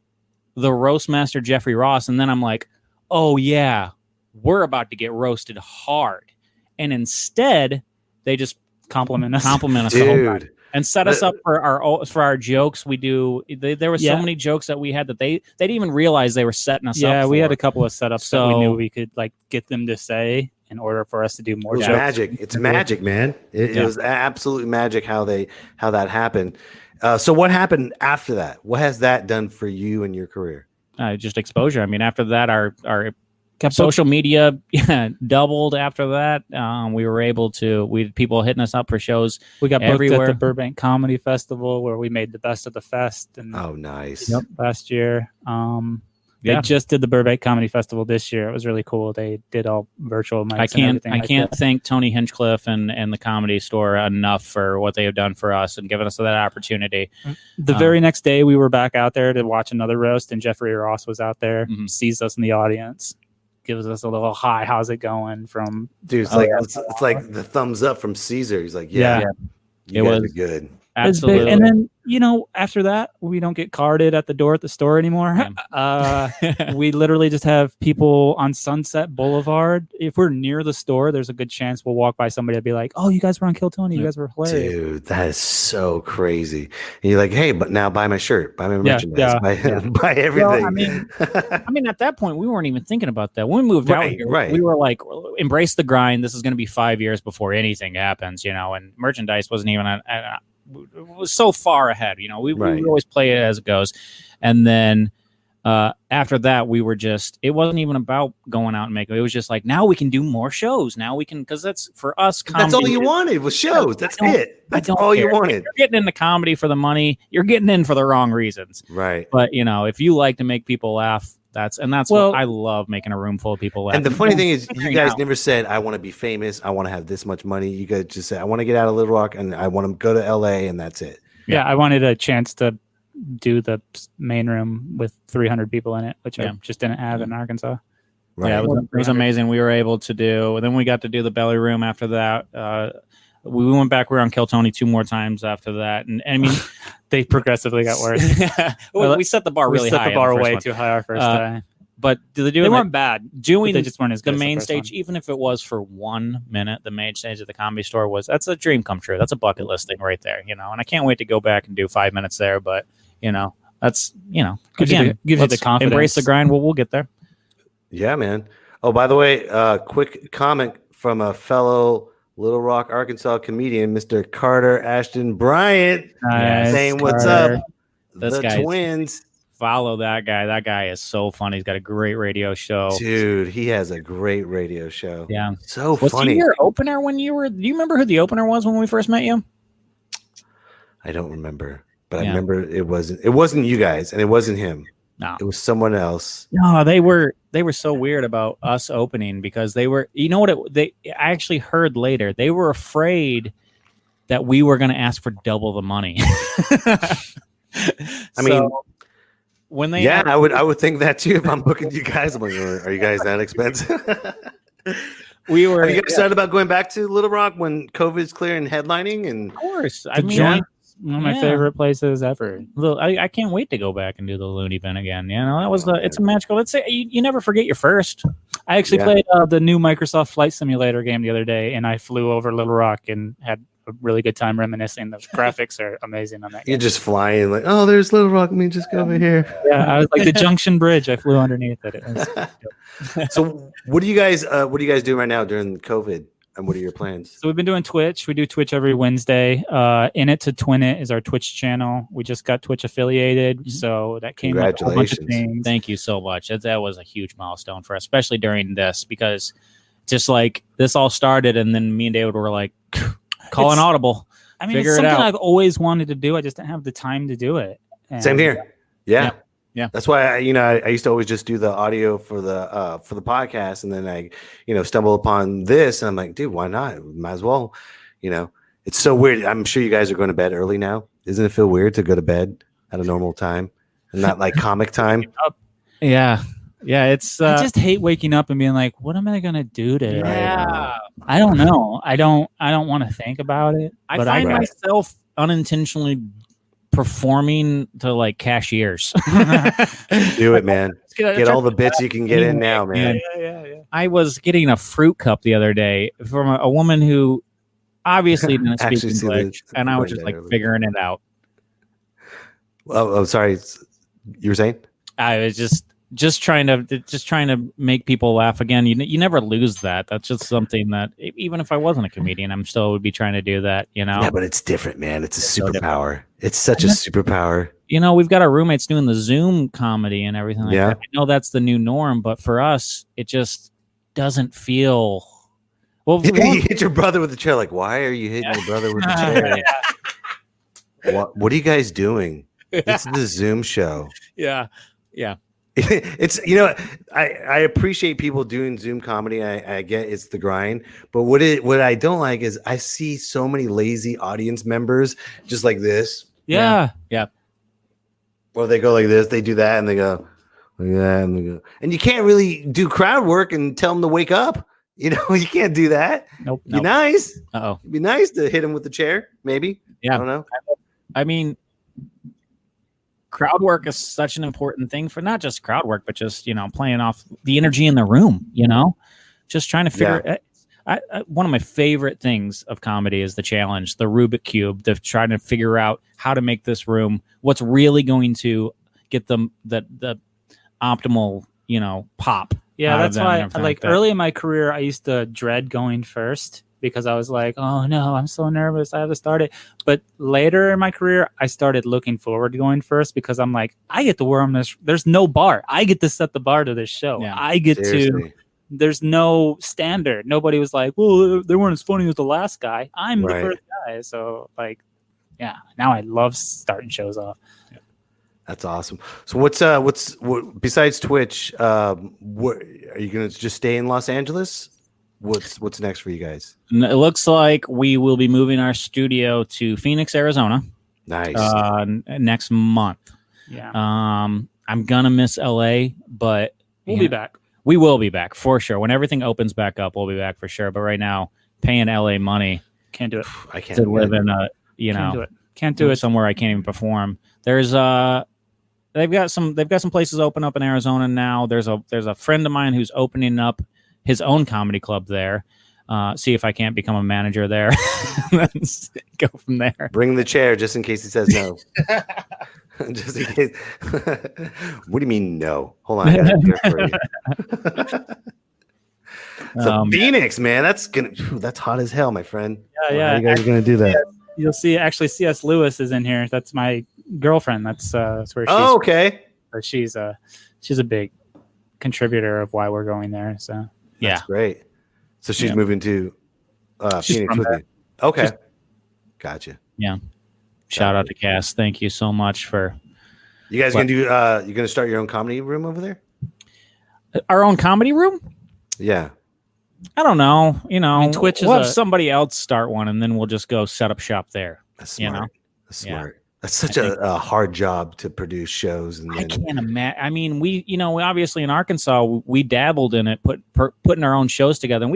the roast master Jeffrey Ross, and then I'm like, oh yeah, we're about to get roasted hard. And instead, they just compliment us. the whole time Dude. and set us up for our jokes. We do. There were so Yeah. many jokes that we had that they didn't even realize they were setting us up. Yeah, we for. had a couple of setups that we So- knew we could like get them to say in order for us to do It more was jokes. magic. It's magic, man. It Yeah. was absolutely magic how that happened. So what happened after that? What has that done for you and your career? Just exposure. I mean, after that, our Kept social media doubled. After that, we were able to. We had people hitting us up for shows. We got booked everywhere. at the Burbank Comedy Festival where we made the best of the fest and Oh, nice. last year. Yeah. They just did the Burbank Comedy Festival this year. It was really cool. They did all virtual mics. I can't thank Tony Hinchcliffe and the Comedy Store enough for what they have done for us and given us that opportunity. The very next day, we were back out there to watch another roast, and Jeffrey Ross was out there, Mhm. sees us in the audience, gives us a little hi, how's it going? From Dude, it's like the thumbs up from Caesar. He's like, Yeah. you It guys was- are good. It's big. Absolutely. And then after that, we don't get carded at the door at the store anymore. We literally just have people on Sunset Boulevard. If we're near the store, there's a good chance we'll walk by somebody and be like, "Oh, you guys were on Kill Tony. You guys were hilarious." Dude, that is so crazy. And you're like, hey, but now buy my shirt, buy my merchandise, buy everything. Well, I mean, at that point, we weren't even thinking about that. When we moved out here, we were like, embrace the grind. This is going to be 5 years before anything happens, and merchandise wasn't even it was so far ahead. We always play it as it goes. And then after that, we were it wasn't even about going out and making it. Was just like, now we can do more shows. Now we can, because that's for us. That's all you wanted was shows. That's it. That's all you wanted. If you're getting into comedy for the money, you're getting in for the wrong reasons. Right. But if you like to make people laugh, that's what I love, making a room full of people laugh. And the funny thing is, you guys never said, I want to be famous. I want to have this much money. You guys just said, I want to get out of Little Rock and I want to go to LA, and that's it. Yeah, I wanted a chance to do the main room with 300 people in it, which I just didn't have in Arkansas. Yeah, it was amazing. We were able to do, and then we got to do the belly room after that. We went back. We were on Kill Tony 2 more times after that, and I mean, They progressively got worse. we set the bar really high. We set the bar way too high our first time. But they weren't bad. Doing They just weren't as good the as the main first stage, one. even if it was for 1 minute, the main stage of the Comedy Store that's a dream come true. That's a bucket list thing right there, And I can't wait to go back and do 5 minutes there. But that's Gives you the confidence. Embrace the grind. We'll get there. Yeah, man. Oh, by the way, quick comment from a fellow Little Rock, Arkansas comedian, Mr. Carter Ashton Bryant, saying, "What's up, This the guy's- twins?" Follow that guy. That guy is so funny. He's got a great radio show. Dude, he has a great radio show. Yeah. So Was funny. he your opener when you were? Do you remember who the opener was when we first met you? I don't remember, but I Yeah. remember it wasn't you guys, and it wasn't him. No. It was someone else. No, they were so weird about us opening because they were. You know what? I actually heard later they were afraid that we were going to ask for double the money. I mean, when they I would think that too if I'm booking you guys. I'm like, are you guys that expensive? we were. Are you excited about going back to Little Rock when COVID's clear and headlining? And of course, The Joint, one of my favorite places ever. I can't wait to go back and do the Loony Bin again. That was it's a magical. Let's say you never forget your first. I actually played the new Microsoft Flight Simulator game the other day, and I flew over Little Rock and had a really good time reminiscing. The graphics are amazing on that game. you're just flying like, oh, there's Little Rock. Let me just go over here. Yeah, I was like the Junction Bridge. I flew underneath it. It was So what do you guys doing right now during COVID? And what are your plans? So we've been doing Twitch. We do Twitch every Wednesday. In It to Twin It is our Twitch channel. We just got Twitch affiliated, so that came with a whole bunch of things. Thank you so much. That was a huge milestone for us, especially during this, because just like this all started, and then me and David were like, call an audible. I mean, figure it's it something out. I've always wanted to do. I just didn't have the time to do it. And Same here. Yeah. Yeah. That's why I used to always just do the audio for the podcast, and then I stumble upon this, and I'm like, dude, why not? Might as well. It's so weird. I'm sure you guys are going to bed early now. Doesn't it feel weird to go to bed at a normal time and not like comic time? Yeah. It's. I just hate waking up and being like, what am I gonna do today? Yeah. I don't know. I don't want to think about it. I but find myself unintentionally performing to like cashiers. Do it, man. Get all the bits you can get in now, man. Yeah. I was getting a fruit cup the other day from a woman who obviously didn't speak Actually see English, the and I was point just there like earlier. figuring it out. Oh, sorry. You were saying? I was just trying to make people laugh again. You never lose that. That's just something that even if I wasn't a comedian, I'm still would be trying to do that. Yeah, but it's different, man. It's a superpower. It's such a superpower. We've got our roommates doing the Zoom comedy and everything like that. I know that's the new norm, but for us, it just doesn't feel. Well, You hit your brother with the chair. Like, why are you hitting your brother with the chair? What are you guys doing? It's the Zoom show. Yeah. It's I appreciate people doing Zoom comedy. I get it's the grind, but what I don't like is I see so many lazy audience members just like this. Yeah. Or they go like this, they do that, and they go like that, and they go. And you can't really do crowd work and tell them to wake up. You can't do that. Nope. Be nice. Uh-oh. It'd be nice to hit him with the chair, maybe. Yeah. I don't know. I mean, crowd work is such an important thing for not just crowd work, but just, playing off the energy in the room, just trying to figure it. One of my favorite things of comedy is the challenge, the Rubik Cube, the trying to figure out how to make this room, what's really going to get them the optimal, pop. Yeah, that's why, like early in my career, I used to dread going first because I was like, oh no, I'm so nervous. I have to start it. But later in my career, I started looking forward to going first because I'm like, I get to worm this. There's no bar. I get to set the bar to this show. Yeah, I get to. There's no standard. Nobody was like, well, they weren't as funny as the last guy. I'm the first guy. So now I love starting shows off. Yeah. That's awesome. So what's besides Twitch? What are you gonna just stay in Los Angeles? What's next for you guys? It looks like we will be moving our studio to Phoenix, Arizona. Nice. Next month. Yeah. I'm gonna miss LA, but We'll be back. We will be back for sure. When everything opens back up, we'll be back for sure. But right now, paying LA money Can't do it. I can't to live in a Can't do it. Can't do it. somewhere I can't even perform. There's they've got some places open up in Arizona now. There's a friend of mine who's opening up his own comedy club there. See if I can't become a manager there. Go from there. Bring the chair just in case he says no. Just in case. What do you mean no? Hold on, I got a chair for you. So Phoenix, man, that's hot as hell, my friend. Yeah. How you guys are gonna do that? You'll see. Actually, C.S. Lewis is in here. That's my girlfriend. That's where she's. Oh, okay. But she's a big contributor of why we're going there. So That's great. So she's Yeah. moving to She's Phoenix from with there. you. Okay. She's- Gotcha. Yeah. Shout out to Cass. Thank you so much for You guys gonna do you're gonna start your own comedy room over there? our own comedy room. Yeah. I don't know. You know, I mean, Twitch is we'll have a- somebody else start one, and then we'll just go set up shop there. That's You smart. know? That's Yeah. smart. That's such I think- a hard job to produce shows and I then can't imagine. I mean, we obviously in Arkansas we dabbled in it, putting our own shows together, and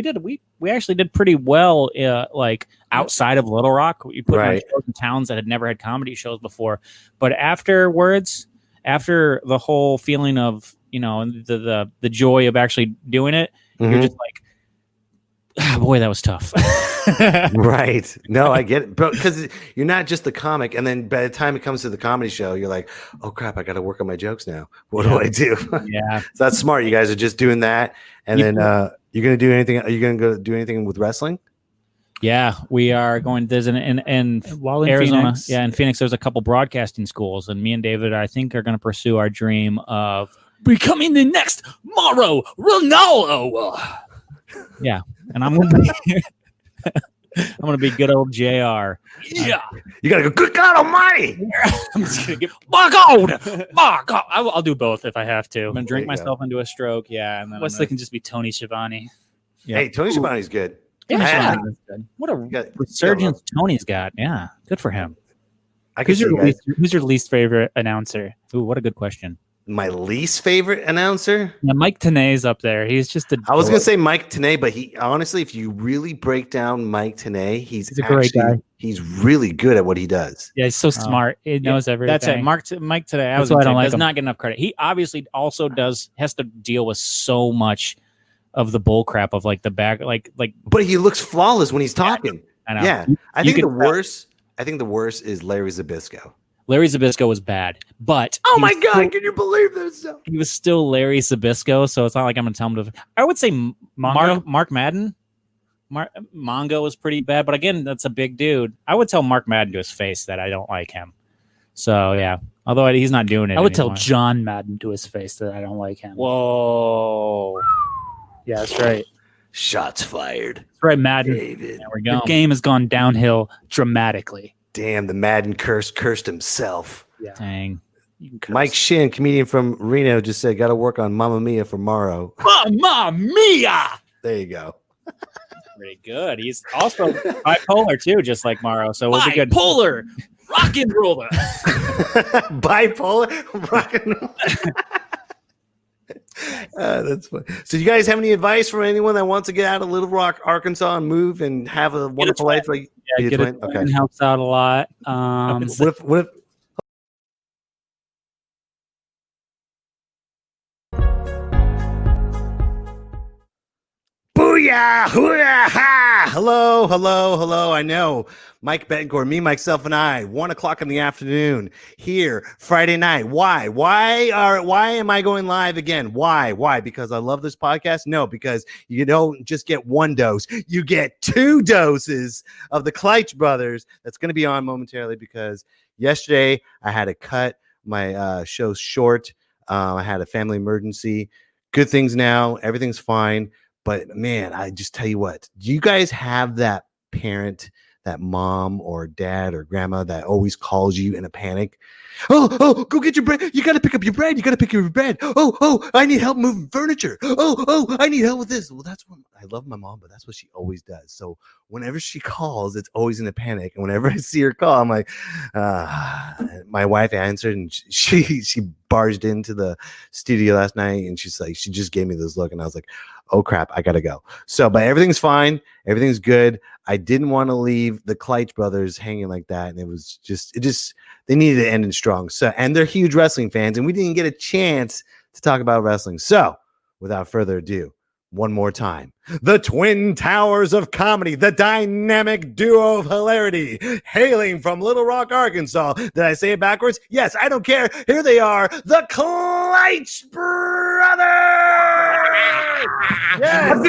we actually did pretty well. Like outside of Little Rock, we put on Right. shows in towns that had never had comedy shows before. But afterwards, after the whole feeling of the joy of actually doing it, you're Mhm. just like, ah, boy, that was tough. Right. No, I get it. But because you're not just the comic, and then by the time it comes to the comedy show, you're like, oh crap, I gotta work on my jokes now. What do I do? Yeah. So that's smart. You guys are just doing that. And then you're gonna do anything, are you gonna go do anything with wrestling? Yeah, we are going. There's in While in Arizona, Phoenix. yeah, in Phoenix, there's a couple broadcasting schools, and me and David, I think, are going to pursue our dream of becoming the next Mauro Ronaldo. Yeah, and I'm going to be, I'm going to be good old JR. Yeah, You gotta go, good God Almighty. I'm just going to get fuck out. I'll do both if I have to. I'm going to drink There you go. myself into a stroke. Yeah, and then Wesley can just be Tony Schiavone. Yeah. Hey, Tony Schiavone's good. Yeah, Yeah. what a got- resurgence Tony's got. Yeah, good for him. I can Who's see your you guys. who's your least favorite announcer? Ooh, what a good question. My least favorite announcer. Yeah, Mike Tenay's up there. He's just a. I was gonna say Mike Tenay, but he honestly, if you really break down Mike Tenay, he's a great actually guy. he's really good at what he does. Yeah, he's so smart. He knows everything. That's it. Mike today. That's why I don't like does him. not get enough credit. He obviously also has to deal with so much of the bull crap of like the back, like. But he looks flawless when he's talking. I know. Yeah, I You think the could tell. worst. I think the worst is Larry Zbyszko. Larry Zbyszko was bad, but Oh he my was God! still- Can you believe this? he was still Larry Zbyszko, so it's not like I'm gonna tell him to. I would say Mongo? Mark Madden. Mongo was pretty bad, but again, that's a big dude. I would tell Mark Madden to his face that I don't like him. So yeah, although he's not doing it. I would tell anymore. John Madden to his face that I don't like him. Whoa, Yeah, that's right. Shots fired. That's right, Madden. David. there we Your go. game has gone downhill dramatically. Damn, the Madden cursed himself. Dang. You can curse. Mike Shin, comedian from Reno, just said, "Got to work on Mamma Mia for Morrow." Mamma mia! There you go. Pretty good. He's also bipolar too, just like Morrow. So we'll be good. Bipolar, rock and roller. Bipolar, rock and roll. That's funny. So, you guys have any advice for anyone that wants to get out of Little Rock, Arkansas, and move and have a wonderful life? Like, Yeah, be a get it. twin? Okay. Helps out a lot. What if Booyah! Hooyah! Ha! Hello. I know. Mike Betancourt, me, myself, and I, 1 o'clock in the afternoon here, Friday night. Why? Why am I going live again? Why? Because I love this podcast? No, because you don't just get one dose. You get 2 doses of the Kleitch Brothers. That's going to be on momentarily because yesterday I had to cut my show short. I had a family emergency. Good things now. Everything's fine. But man, I just tell you what, do you guys have that parent, that mom or dad or grandma that always calls you in a panic? Oh, go get your bread. You got to pick up your bread. You got to pick up your bread. Oh, I need help moving furniture. Oh, I need help with this. Well, I love my mom, but that's what she always does. So whenever she calls, it's always in a panic. And whenever I see her call, I'm like, my wife answered, and she barged into the studio last night, and she's like, she just gave me this look, and I was like, oh crap, I gotta go. So, but everything's fine, everything's good. I didn't want to leave the Kleitch Brothers hanging like that, and it just they needed to end in strong. So, and they're huge wrestling fans, and we didn't get a chance to talk about wrestling. So, without further ado, one more time, the Twin Towers of Comedy, the Dynamic Duo of Hilarity, hailing from Little Rock, Arkansas. Did I say it backwards? Yes, I don't care. Here they are, the Kleitch Brothers. Yes.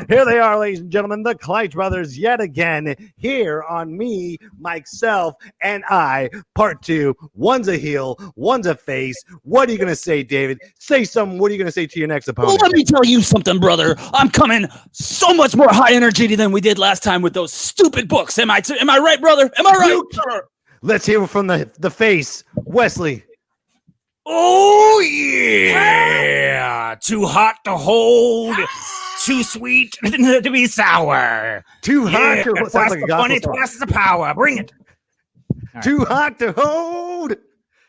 Here they are, ladies and gentlemen, the Kleitch Brothers, yet again, here on Me, Myself, and I, part 2. One's a heel, one's a face. What are you going to say, David? Say something. What are you going to say to your next opponent? Well, let me tell you something, brother. I'm coming so much more high energy than we did last time with those stupid books. Am I right, brother? Am I right? Let's hear from the face, Wesley. Oh, yeah. Too hot to hold. Too sweet to be sour. Too hot to hold. Sounds like a gospel Funny, song. twice the power. Bring it. Too hot to hold.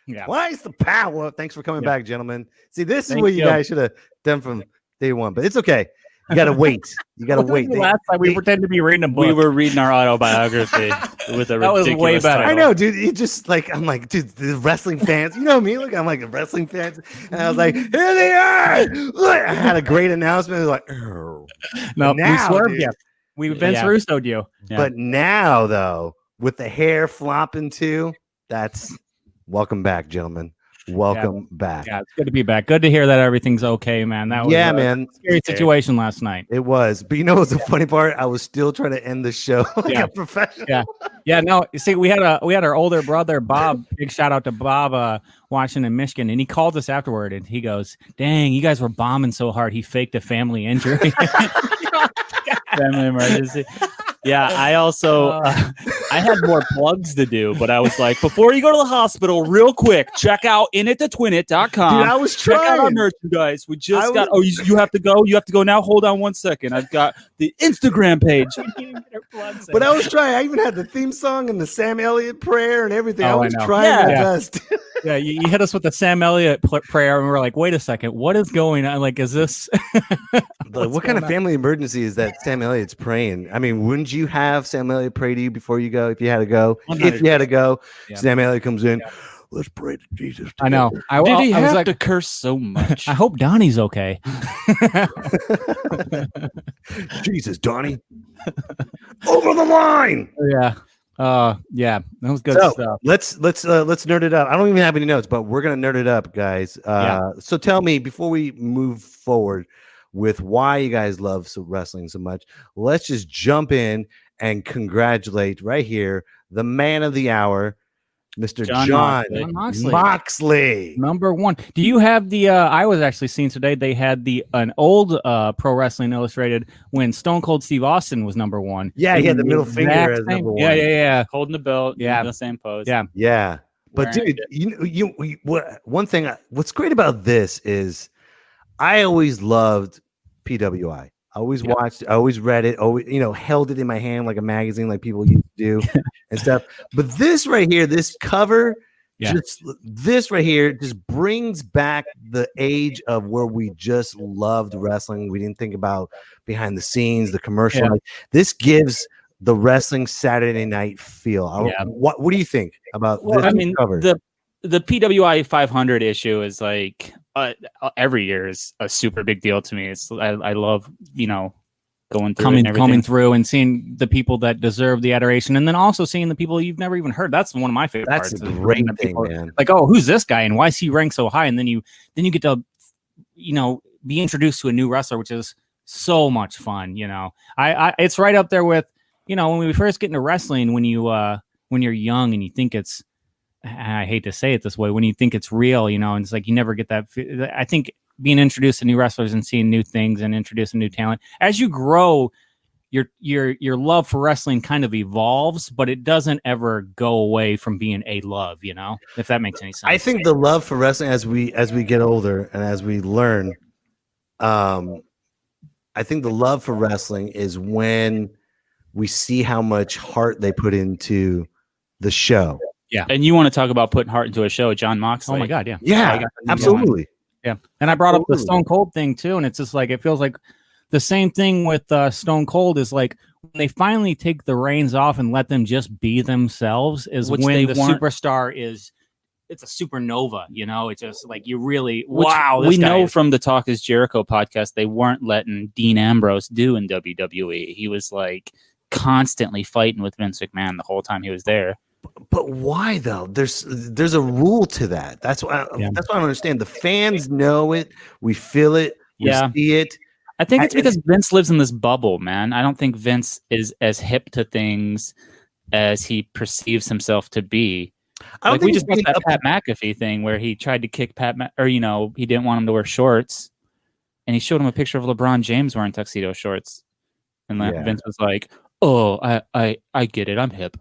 Yeah. Twice the power. Thanks for coming back, gentlemen. See, this is Thank what you you. guys should have done from day one, but it's okay. You got to wait. You got to wait. Last time we pretended to be reading a book. We were reading our autobiography with a That was ridiculous way better. I title. know, dude. You just like, I'm like, dude, the wrestling fans, you know me? Look, I'm like, the wrestling fans. And I was like, here they are. Look, I had a great announcement. It was like, oh. No, Now, we swerved dude. you. We Vince Russo'd you. But now, though, with the hair flopping too, that's welcome back, gentlemen. Welcome back. Yeah, it's good to be back. Good to hear that everything's okay, man. That was a man. scary situation last night. It was. But you know what's the funny part? I was still trying to end the show like a professional. Yeah. No, you see, we had our older brother, Bob. Big shout out to Bob, watching in Michigan, and he called us afterward, and he goes, "Dang, you guys were bombing so hard, he faked a family injury." Family emergency. Yeah, I also I had more plugs to do, but I was like, before you go to the hospital, real quick, check out initthotwinit.com. Dude, I was Check out our trying. merchandise. We just got. Oh, you have to go. You have to go now. Hold on 1 second. I've got the Instagram page. But I was trying. I even had the theme song and the Sam Elliott prayer and everything. I Oh, I was know. trying my Yeah. best. Yeah, you hit us with the Sam Elliott prayer, and we were like, "Wait a second, what is going on? Like, is this Like, what kind of family emergency is that Sam Elliott's praying? I mean, wouldn't you have Sam Elliott pray to you before you go if you had to go? If you had to go, Sam Elliott comes in. Let's pray to Jesus. I know. Did he I was have like, to curse so much? I hope Donnie's okay. Jesus, Donnie. Over the line. Yeah. Yeah, that was good So stuff. let's nerd it up. I don't even have any notes, but we're gonna nerd it up, guys. So tell me before we move forward with why you guys love wrestling so much. Let's just jump in and congratulate right here the man of the hour, Mr. John Moxley. Number one. Do you have the I was actually seeing today they had an old Pro Wrestling Illustrated when Stone Cold Steve Austin was number one. Yeah, he had the middle finger as number one. Yeah. Holding the belt. Yeah. In the same pose. Yeah. But Wearing dude, one thing what's great about this is I always loved PWI. I always watched, I always read it, always, held it in my hand like a magazine, like people used to do and stuff. But this right here, this cover, this right here just brings back the age of where we just loved wrestling. We didn't think about behind the scenes, the commercial. Yeah. Like, this gives the wrestling Saturday night feel. What do you think about this cover? The PWI 500 issue is like every year is a super big deal to me. It's I love going through coming through and seeing the people that deserve the adoration, and then also seeing the people you've never even heard. That's one of my favorite That's parts. a great thing, people, man. Like, oh, who's this guy and why is he ranked so high? And then you get to be introduced to a new wrestler, which is so much fun. I it's right up there with when we first get into wrestling, when you're young and you think it's, I hate to say it this way, when you think it's real, and it's like you never get that. I think being introduced to new wrestlers and seeing new things and introducing new talent as you grow, your love for wrestling kind of evolves, but it doesn't ever go away from being a love, you know, if that makes any sense. I think the love for wrestling as we get older and as we learn, I think the love for wrestling is when we see how much heart they put into the show. Yeah. And you want to talk about putting heart into a show, John Moxley. Oh my God, yeah. Yeah, absolutely. Yeah. And I brought up the Stone Cold thing too, and it's just like it feels like the same thing with Stone Cold is like when they finally take the reins off and let them just be themselves is Which when they the weren't. superstar is it's a supernova, you know. It's just like you really Which wow. we This guy know is- from the Talk is Jericho podcast, they weren't letting Dean Ambrose do in WWE. He was like constantly fighting with Vince McMahon the whole time he was there. But why though? There's a rule to that. That's why I don't understand. The fans know it. We feel it. We Yeah. see it. I think it's because Vince lives in this bubble, man. I don't think Vince is as hip to things as he perceives himself to be. I don't Like we think just he's watched that being Pat McAfee thing where he tried to kick or you know, he didn't want him to wear shorts, and he showed him a picture of LeBron James wearing tuxedo shorts, and Yeah. Vince was like, "Oh, I get it. I'm hip."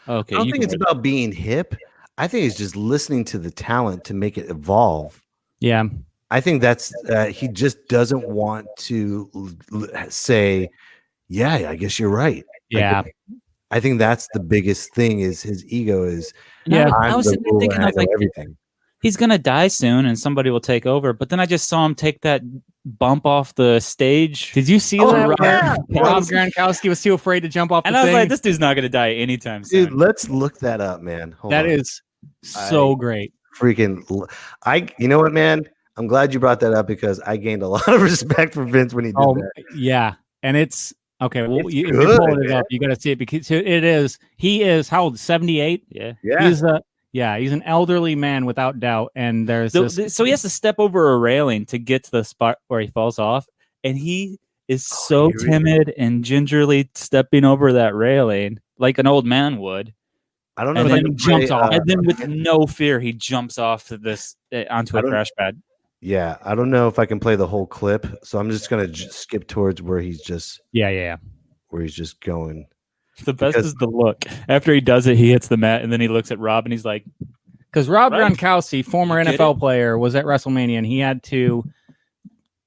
Okay, I don't you think can it's wear about being hip. I think it's just listening to the talent to make it evolve. Yeah. I think that's he just doesn't want to say, "Yeah, I guess you're right." Yeah. I think that's the biggest thing. Is his ego is Yeah, I'm I was the sitting there ruler, thinking, I I was know like, everything. he's gonna die soon, and somebody will take over. But then I just saw him take that bump off the stage. Did you see Oh, that? yeah. Rob Gronkowski was too afraid to jump off the And I was thing. like, this dude's not gonna die anytime soon. Dude, let's look that up, man. Hold That on. is so great. You know what, man? I'm glad you brought that up because I gained a lot of respect for Vince when he did that. Yeah, and it's okay. Well, It's if you're good, pulling it man. up, you got to see it because it is. He is how old? 78. Yeah, He's an elderly man without doubt. And there's this. So he has to step over a railing to get to the spot where he falls off, and he is so timid and gingerly stepping over that railing like an old man would. I don't know And if I then can he jumps play, off, and then with no fear, he jumps off this onto a crash pad. Yeah, I don't know if I can play the whole clip, so I'm just gonna skip towards where he's just where he's just going. The best is the look after he does it. He hits the mat, and then he looks at Rob, and he's like, Because Rob Right. Gronkowski, former You get NFL player, was at WrestleMania, and he had to.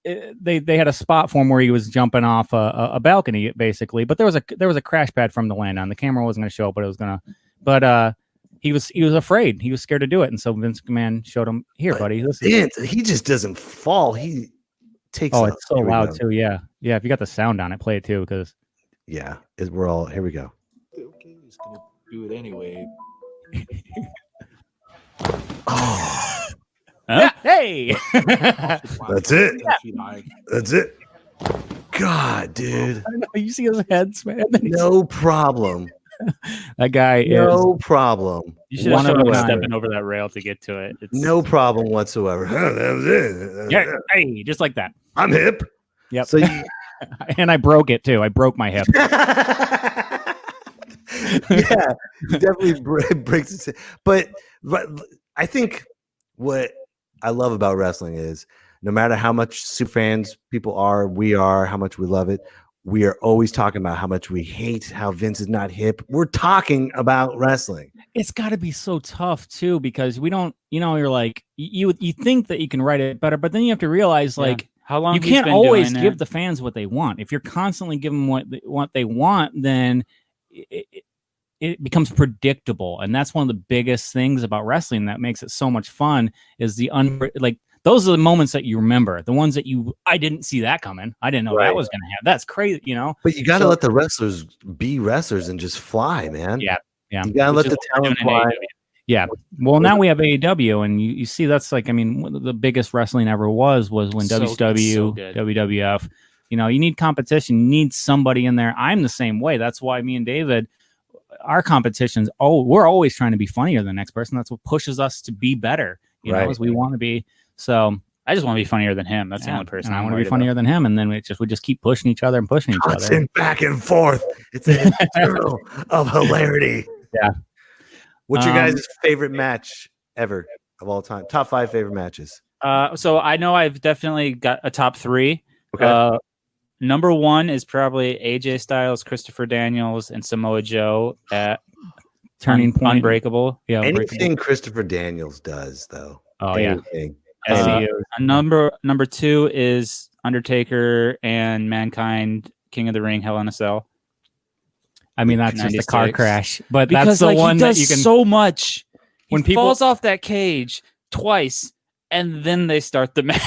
They had a spot for him where he was jumping off a balcony, basically. But there was a crash pad from the land on. The camera wasn't going to show, but it was gonna. But he was afraid. He was scared to do it, and so Vince McMahon showed him, "Here, buddy, listen." Vince, he just doesn't fall. He takes. Oh, a- it's so here we loud go. too. Yeah. If you got the sound on it, play it too, because Yeah, we're all here. We go. Okay, he's gonna do it anyway. Yeah, hey, That's it. That's it. God, dude. You see his heads, man. No problem. That guy No is. problem. "You should have shown him Whatsoever. stepping over that rail to get to it." It's, No problem whatsoever. That was it. Yeah, hey, just like that. I'm hip. Yep. So you, And I broke it too. I broke my hip. yeah, definitely breaks it. But I think what I love about wrestling is no matter how much super fans people are, we are, how much we love it, we are always talking about how much we hate how Vince is not hip. We're talking about wrestling. It's got to be so tough too, because we don't. You're like you think that you can write it better, but then you have to realize like. How long You he's can't been always doing give it. the fans what they want. If you're constantly giving what they want, then it becomes predictable, and that's one of the biggest things about wrestling that makes it so much fun. Is those are the moments that you remember, the ones that I didn't see that coming. I didn't know Right. that was going to happen. That's crazy, But you got to So- let the wrestlers be wrestlers and just fly, man. Yeah. You got to let Which the is what we're talent doing in fly. AEW. Yeah. Well, now we have AEW, and you see that's like, I mean, one of the biggest wrestling ever was when So WCW, good. WWF. You need competition. You need somebody in there. I'm the same way. That's why me and David, our competitions, we're always trying to be funnier than the next person. That's what pushes us to be better. Right. As we want to be. So I just want to be funnier than him. That's the yeah, only person and I I'm want to worried be funnier than him, and then we just keep pushing each other and pushing each other. Constant back and forth. It's an eternal of hilarity. Yeah. What's your Um, guys' favorite match ever of all time? Top 5 favorite matches. So I know I've definitely got a top 3. Okay. Number one is probably AJ Styles, Christopher Daniels, and Samoa Joe at Turning Point. Unbreakable. Yeah, Anything Christopher Daniels does, though. Oh, Anything. Number two is Undertaker and Mankind, King of the Ring, Hell in a Cell. I mean, that's just a car 96. crash, but Because that's the like, one he does that you can. so much. When He people- falls off that cage twice, and then they start the match.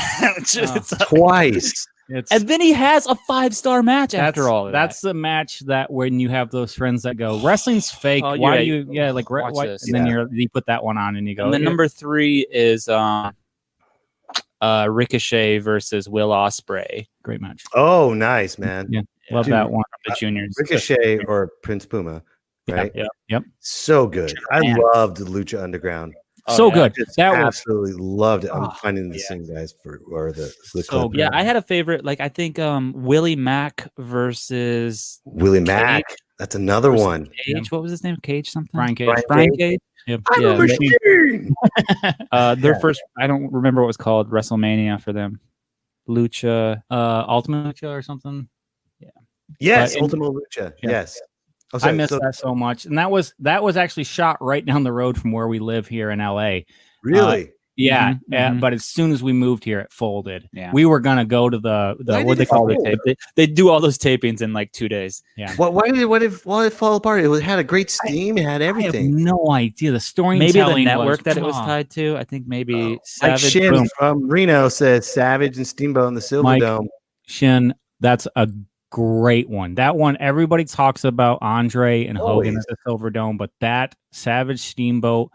It's like- Twice. and then he has a 5-star match after all of That's the match that when you have those friends that go, wrestling's fake. Oh, Why yeah, do you? Yeah, like watch why, this. and then Yeah. you put that one on and you go. And then yeah. number three is Ricochet versus Will Ospreay. Great match. Oh, nice, man. Yeah, love Dude, that one. The juniors. Ricochet or Prince Puma, right? Yep. So good. I Man. loved Lucha Underground. So good. Just That was absolutely loved it. I'm Oh, finding the same guys or the So clip. good. Yeah, I had a favorite. Like I think Willie Mack versus Willie Mack. That's another versus one. Cage. What was his name? Cage something. Brian Cage. Brian Cage. Yep. I'm Yeah, a machine. Their first. I don't remember what it was called. WrestleMania for them. Lucha. Ultimate Lucha or something. Yes, But in- Ultimate Lucha. Yeah. Yes. Oh, I sorry, miss so- that so much, and that was actually shot right down the road from where we live here in LA. Really? Yeah, Mhm. but as soon as we moved here, it folded. Yeah. We were gonna go to the Why what did they it call fold? it. They do all those tapings in like 2 days. Yeah, Why did it fall apart? It had a great steam. It had I have everything. no idea. The storytelling, Maybe the network was, that it was tied to. I think maybe Like Savage. Shin Boom. from Reno says Savage and Steamboat in the Silver Mike. Dome. Shin, that's a great one. That one, everybody talks about Andre and Hogan Always. at the Silver Dome, but that Savage Steamboat,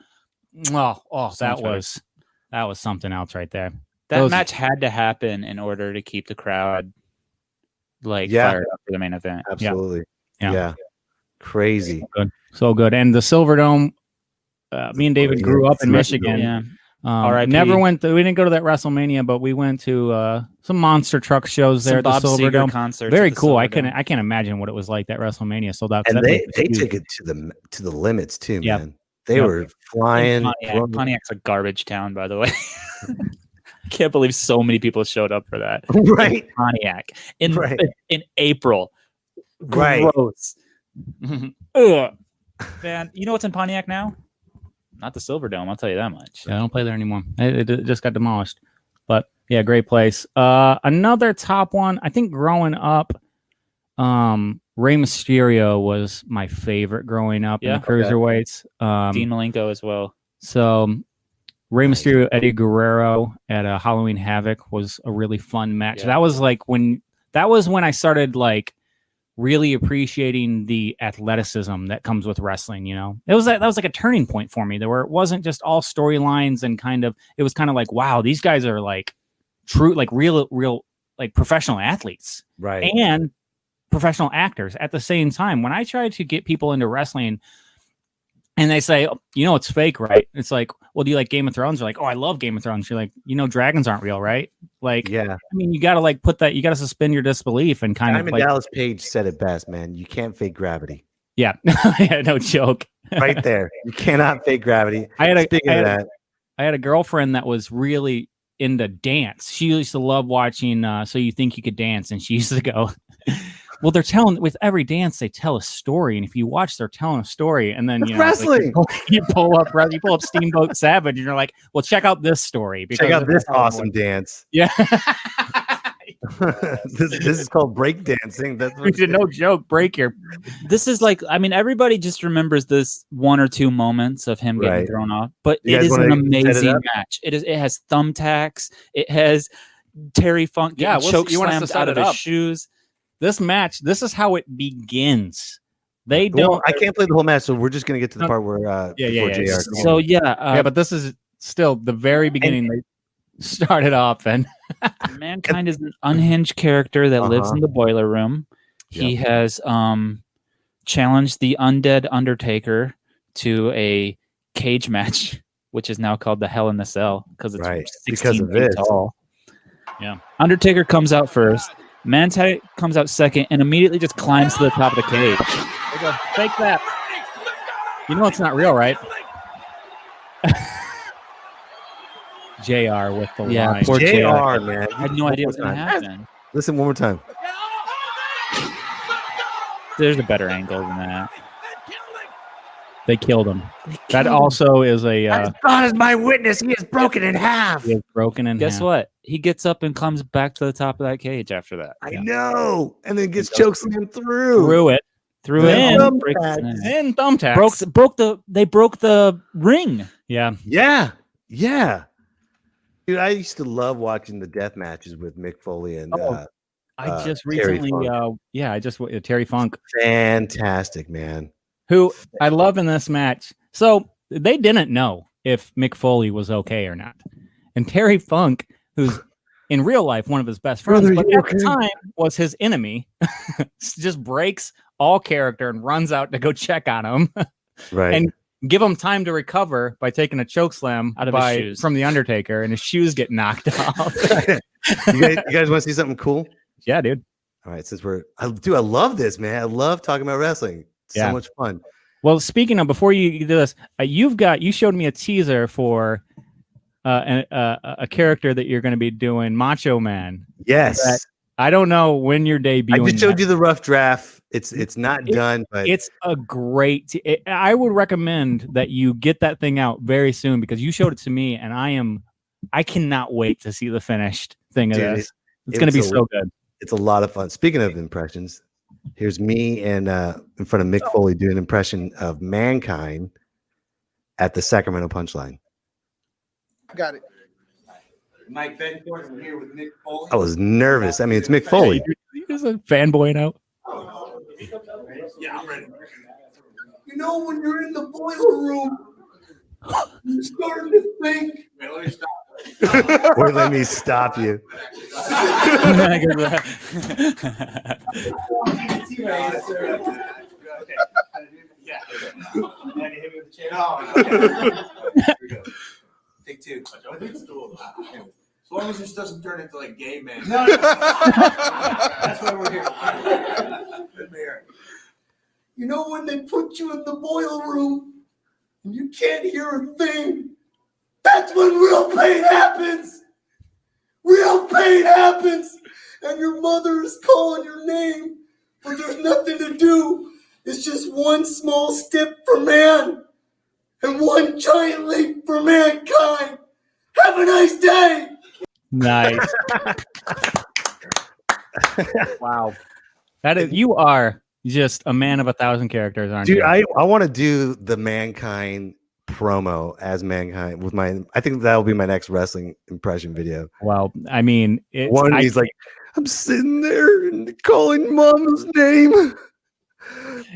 that Sounds right. was something else right there. That Those- match had to happen in order to keep the crowd like Yeah. fired up for the main event. Absolutely. Yeah. Yeah. Crazy. So good. And the Silver Dome, me and David grew up in Michigan. Yeah. RIP. R.I.P. We didn't go to that WrestleMania, but we went to some monster truck shows there Some at the Bob Silver Seger Dome. concerts Very at the cool. Silver I Dome. can't imagine what it was like that WrestleMania sold out. 'cause And that they place was took huge. it to the limits too, Yep. man. They Yep. were flying. Pontiac. Pontiac's a garbage town, by the way. I can't believe so many people showed up for that. Right. Pontiac in Right. in April. Right. Gross. Ugh. Man, you know what's in Pontiac now? Not the Silver Dome. I'll tell you that much. Yeah, I don't play there anymore. It just got demolished. But yeah, great place. Another top one. I think growing up, Rey Mysterio was my favorite growing up in Yeah, the cruiserweights. Dean Malenko as well. So Rey Mysterio, Eddie Guerrero at Halloween Havoc was a really fun match. Yeah. That was when I started like really appreciating the athleticism that comes with wrestling. You know, that was like a turning point for me. There where it wasn't just all storylines and it was kind of like, wow, these guys are like true, like real like professional athletes, Right. and professional actors at the same time. When I try to get people into wrestling and they say, oh, you know, it's fake, right? It's like, well, do you like Game of Thrones? You're like, oh, I love Game of Thrones. You're like, you know, dragons aren't real, right? Like, Yeah. I mean, you got to like you got to suspend your disbelief and kind Diamond of like, Dallas Page said it best, man. You can't fake gravity. yeah, yeah, no joke. Right there. You cannot fake gravity. Speaking of that, I had a girlfriend that was really into dance. She used to love watching So You Think You Could Dance, and she used to go, well, they're telling with every dance they tell a story, and if you watch, they're telling a story, and then That's you know, wrestling. you pull up Steamboat Savage, and you're like, well, check out this story. check out this it's awesome dance. Yeah, this is called break dancing. That's what no joke. Break your. This is like, I mean, everybody just remembers this one or two moments of him getting Right. thrown off, but You it guys is an wanna set it amazing up? match. It has thumbtacks. It has Terry Funk Yeah, getting well, choke you want us to slammed set out of it his up? shoes. This match. This is how it begins. They Well, don't. I can't play the whole match, so we're just gonna get to the No. part where before JR yeah. comes So in. yeah, Yeah, but this is still the very beginning. They started off, and Mankind is an unhinged character that lives Uh-huh. in the boiler room. He has challenged the undead Undertaker to a cage match, which is now called the Hell in the Cell because it's Right, 16 because of feet this. tall. Yeah. Undertaker comes out first. Manti comes out second and immediately just climbs to the top of the cage. they go, fake that. You know it's not real, right? JR with the Yeah, line. poor JR, JR. man. I had no idea what was going to One more time. happen. Listen one more time. there's a better angle than that. They killed him. That also is a. God is my witness. He is broken in half. He is broken in half. Guess what? He gets up and comes back to the top of that cage after that. I know, and then gets chokeslammed through. Through it. In thumbtacks. They broke the ring. Yeah. Dude, I used to love watching the death matches with Mick Foley and I just Terry recently, Funk. Terry Funk. Fantastic, man. Who I love in this match. So they didn't know if Mick Foley was okay or not. And Terry Funk, who's in real life one of his best friends, but at the time was his enemy, just breaks all character and runs out to go check on him. Right. And give him time to recover by taking a choke slam out of his shoes from the Undertaker, and his shoes get knocked off. You guys want to see something cool? Yeah, dude. All right, since I love this, man. I love talking about wrestling. It's so much fun. Well, speaking of, before you do this, you showed me a teaser for a character that you're going to be doing, Macho Man. Yes. I don't know when you're debuting. I just showed you the rough draft. It's not done, but it's a great. I would recommend that you get that thing out very soon because you showed it to me, and I cannot wait to see the finished thing of this. It's going to be so good. It's a lot of fun. Speaking of impressions, here's me and in front of Mick Foley doing an impression of Mankind at the Sacramento Punchline. Got it. Mike Bencourt, I'm here with Mick Foley. I was nervous. I mean, it's Mick Foley. He's a fanboy now. Yeah, I'm ready. You know, when you're in the boiler room, you're starting to think. Wait, let me stop. Or let me stop you. Take two. As long as this doesn't turn into like gay men. That's why we're here. You know when they put you in the boiler room and you can't hear a thing? That's when real pain happens. Real pain happens. And your mother is calling your name, but there's nothing to do. It's just one small step for man and one giant leap for mankind. Have a nice day. Nice. Wow. That is, you are just a man of 1,000 characters, aren't Dude, you? I want to do the Mankind promo as Mankind with I think that'll be my next wrestling impression video. Well, I mean, he's like, I'm sitting there and calling Mama's name.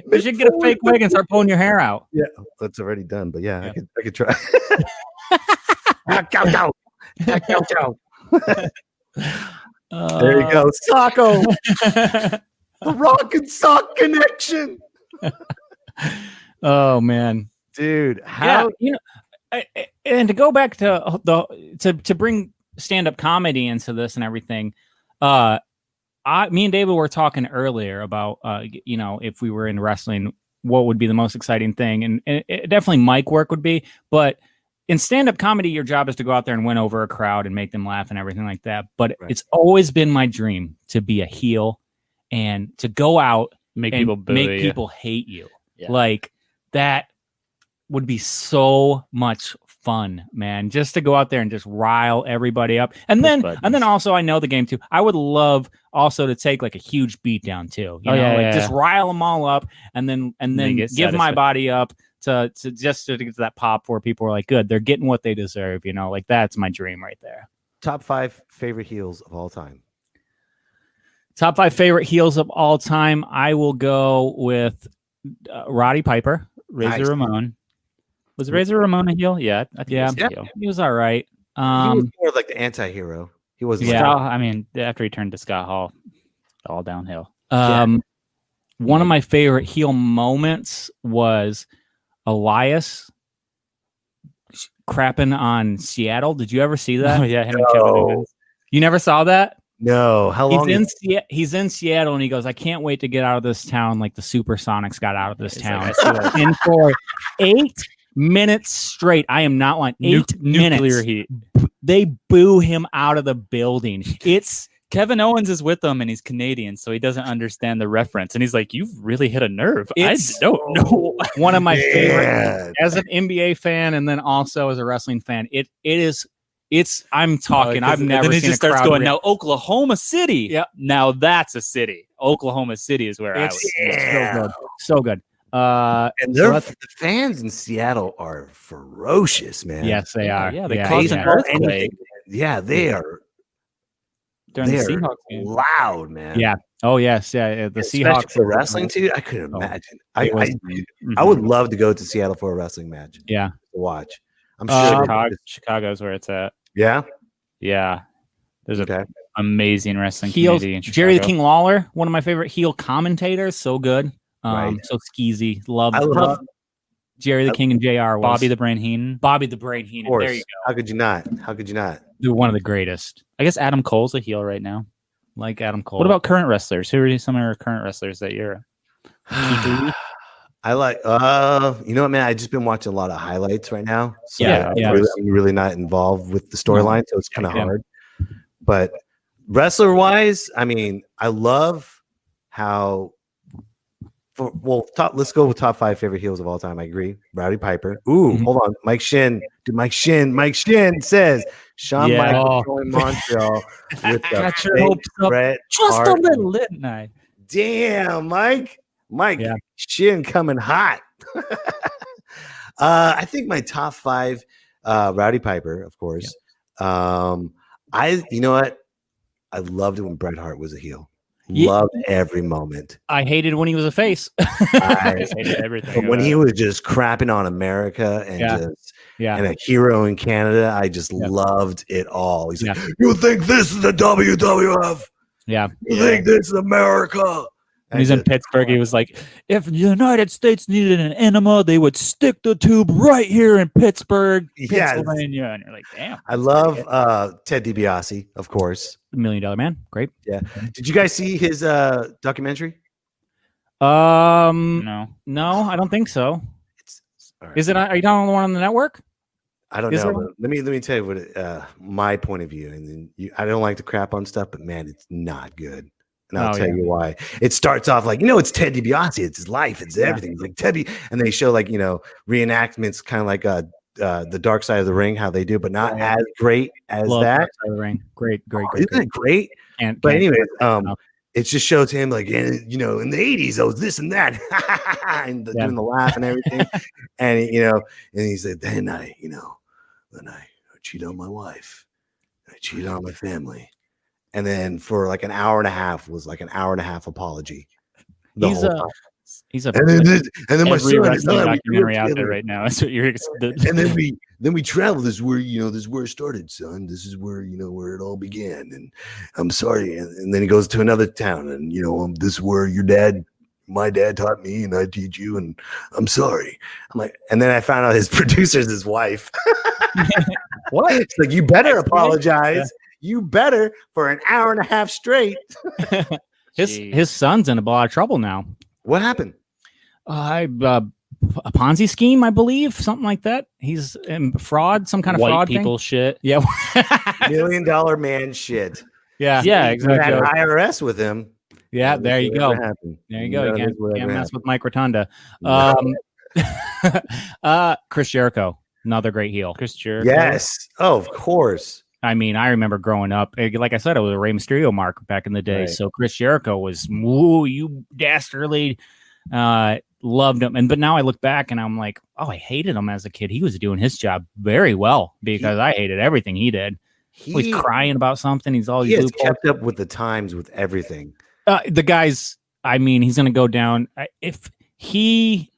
You should get a fake wig and start pulling your hair out. Yeah, that's already done, but yeah. I could try. There you go. Socko. The Rock and Sock connection. Oh man. Dude, how and to go back to to bring stand-up comedy into this and everything, me and David were talking earlier about if we were in wrestling, what would be the most exciting thing, and definitely mic work would be, but in stand-up comedy, your job is to go out there and win over a crowd and make them laugh and everything like that. But it's always been my dream to be a heel and to go out make and people boo make you. people hate you. Yeah. Like that would be so much fun, man. Just to go out there and just rile everybody up. And then also I know the game too. I would love also to take like a huge beat down too. Just rile them all up and then give my body up to get to that pop where people are like, good, they're getting what they deserve, like that's my dream right there. Top 5 favorite heels of all time. Top 5 favorite heels of all time. I will go with Roddy Piper, Razor Ramon. Was Razor Ramon a heel? Yeah, I think he was a heel. He was all right. He was more of like the anti-hero. He wasn't. Yeah, I mean, after he turned to Scott Hall, all downhill. One of my favorite heel moments was Elias crapping on Seattle. Did you ever see that? Oh yeah, him and Kevin Owens. You never saw that? No. How long? He's in Seattle, and he goes, "I can't wait to get out of this town like the Supersonics got out of this town." Like, and for 8 minutes straight, I am not lying. 8 minutes. Nuclear heat. They boo him out of the building. It's Kevin Owens is with them, and he's Canadian, so he doesn't understand the reference. And he's like, "You've really hit a nerve." I don't know. One of my favorite as an NBA fan, and then also as a wrestling fan. I'm talking. I've never then he seen just a starts crowd going, now Oklahoma City. Yeah, now that's a city. Oklahoma City is where It's Yeah. so good. And the fans in Seattle are ferocious, man. Yes, they are. Yeah, they Yeah, caused an Baseball, earthquake. anything. Yeah, they are. During the They're Seahawks game. loud, man. Yeah. Oh yes. Yeah. The Especially Seahawks for wrestling too. I couldn't Oh, imagine. it was- I would love to go to Seattle for a wrestling match. Yeah. To watch. I'm sure. Chicago's where it's at. Yeah. Yeah. There's an amazing wrestling Heels, community in Chicago. Jerry the King Lawler, one of my favorite heel commentators. So good. Right. So skeezy. Love Jerry the King and JR. Bobby the Brain Heenan. Bobby the Brain Heenan. Of course. There you go. How could you not? How could you not? They're one of the greatest. I guess Adam Cole's a heel right now. Like Adam Cole. What about current wrestlers? Who are some of your current wrestlers that you're? I like you know what, man? I've just been watching a lot of highlights right now. So Yeah, I'm really not involved with the storyline, so it's kind of hard. But wrestler wise, I mean, I love how let's go with top 5 favorite heels of all time. I agree. Rowdy Piper. Ooh, hold on. Mike Shin. Dude, Mike Shin says Shawn Michaels joined Montreal with the Got your hopes up Bret just Hart. a little, didn't I? Damn, Mike Shin coming hot. I think my top 5, Rowdy Piper, of course. You know what? I loved it when Bret Hart was a heel. Loved every moment. I hated when he was a face. I hated everything. But when he was just crapping on America and and a hero in Canada, I just loved it all. He's like, "You think this is the WWF? Yeah. You think this is America?" When he's in Pittsburgh, he was like, if the United States needed an enema, they would stick the tube right here in Pittsburgh, Pennsylvania. And you're like, damn. I love Ted DiBiase, of course. The $1 Million Man. Great. Yeah. Did you guys see his documentary? No, I don't think so. Is it? Are you down on the one on the network? I don't know. But let me tell you what my point of view. And then I don't like to crap on stuff, but man, it's not good. And I'll tell you why. It starts off like, it's Ted DiBiase. It's his life. It's everything. It's like Ted. And they show like, reenactments, kind of like the Dark Side of the Ring, how they do, but not as great as Love that. Dark Side of the Ring. Great. Isn't that great? But anyway, it just shows him like, in the 80s, I was this and that, and doing the laugh and everything. And, and he said, then I cheat on my wife. I cheat on my family. And then for like an hour and a half was like an hour and a half apology. He's a and then my son documentary out there right now. That's what you're. And then we travel. This is where this is where it started, son. This is where where it all began. And I'm sorry. And then he goes to another town, and this is where my dad taught me, and I teach you. And I'm sorry. I'm like, and then I found out his producer's his wife. What? It's like, you better apologize. Yeah. You better for an hour and a half straight. His son's in a lot of trouble now. What happened? A Ponzi scheme, I believe, something like that. He's in fraud, some kind of white fraud people thing. Shit. Yeah, $1 Million Man shit. Yeah, exactly. Had IRS with him. Yeah, there you go. There you go. You can't mess with Mike Rotunda. Chris Jericho, another great heel. Chris Jericho. Yes. Oh, of course. I mean, I remember growing up, like I said, it was a Rey Mysterio mark back in the day. Right. So Chris Jericho was, woo, you dastardly, loved him. But now I look back and I'm like, I hated him as a kid. He was doing his job very well because I hated everything he did. He's crying about something. He's always kept up with the times with everything. The guy's, I mean, he's going to go down. If he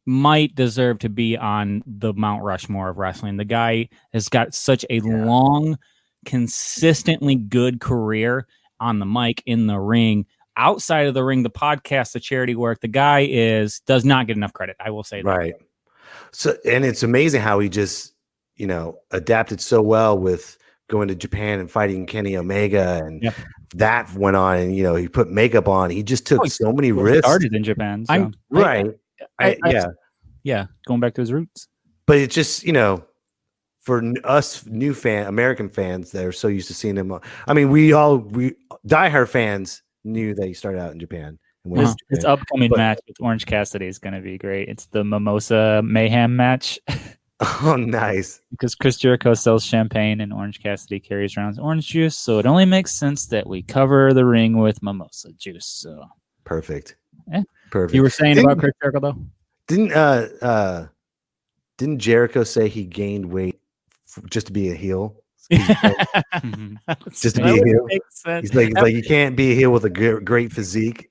might deserve to be on the Mount Rushmore of wrestling. The guy has got such a long, consistently good career on the mic, in the ring, outside of the ring, the podcast, the charity work. The guy does not get enough credit. I will say that. Right. So, and it's amazing how he just, adapted so well with going to Japan and fighting Kenny Omega, and that went on, and he put makeup on. He just took so many risks. Started in Japan. So. Right. Going back to his roots. But it's just, us new American fans that are so used to seeing him. I mean, we diehard fans knew that he started out in Japan. And This upcoming match with Orange Cassidy is going to be great. It's the Mimosa Mayhem match. Oh, nice. Because Chris Jericho sells champagne and Orange Cassidy carries around orange juice, so it only makes sense that we cover the ring with mimosa juice. So perfect. Yeah. Perfect. You were saying about Chris Jericho though? Didn't Jericho say he gained weight just to be a heel? Just to be a heel. He's like you can't be a heel with a great physique.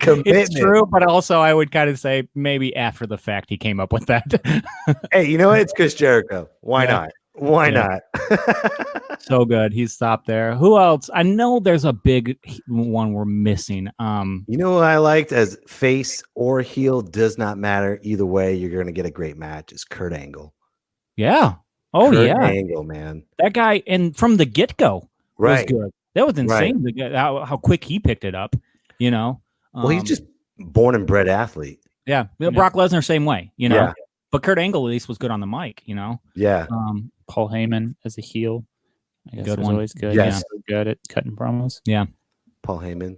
It's true, but also I would kind of say maybe after the fact he came up with that. Hey, you know what? It's Chris Jericho. Why not? Why not? So good. He stopped there. Who else? I know there's a big one we're missing. You know what I liked as face or heel does not matter. Either way, you're going to get a great match. It's Kurt Angle. Yeah. Oh, Kurt yeah. Angle, man. That guy, and from the get-go was Right. good. That was insane. How quick he picked it up, you know? Well, he's just born and bred athlete. Yeah. Brock Lesnar, same way, you know? Yeah. But Kurt Angle at least was good on the mic, you know? Yeah. Paul Heyman as a heel. I guess Good is one. always good. Yes. Yeah, good at cutting promos. Yeah. Paul Heyman.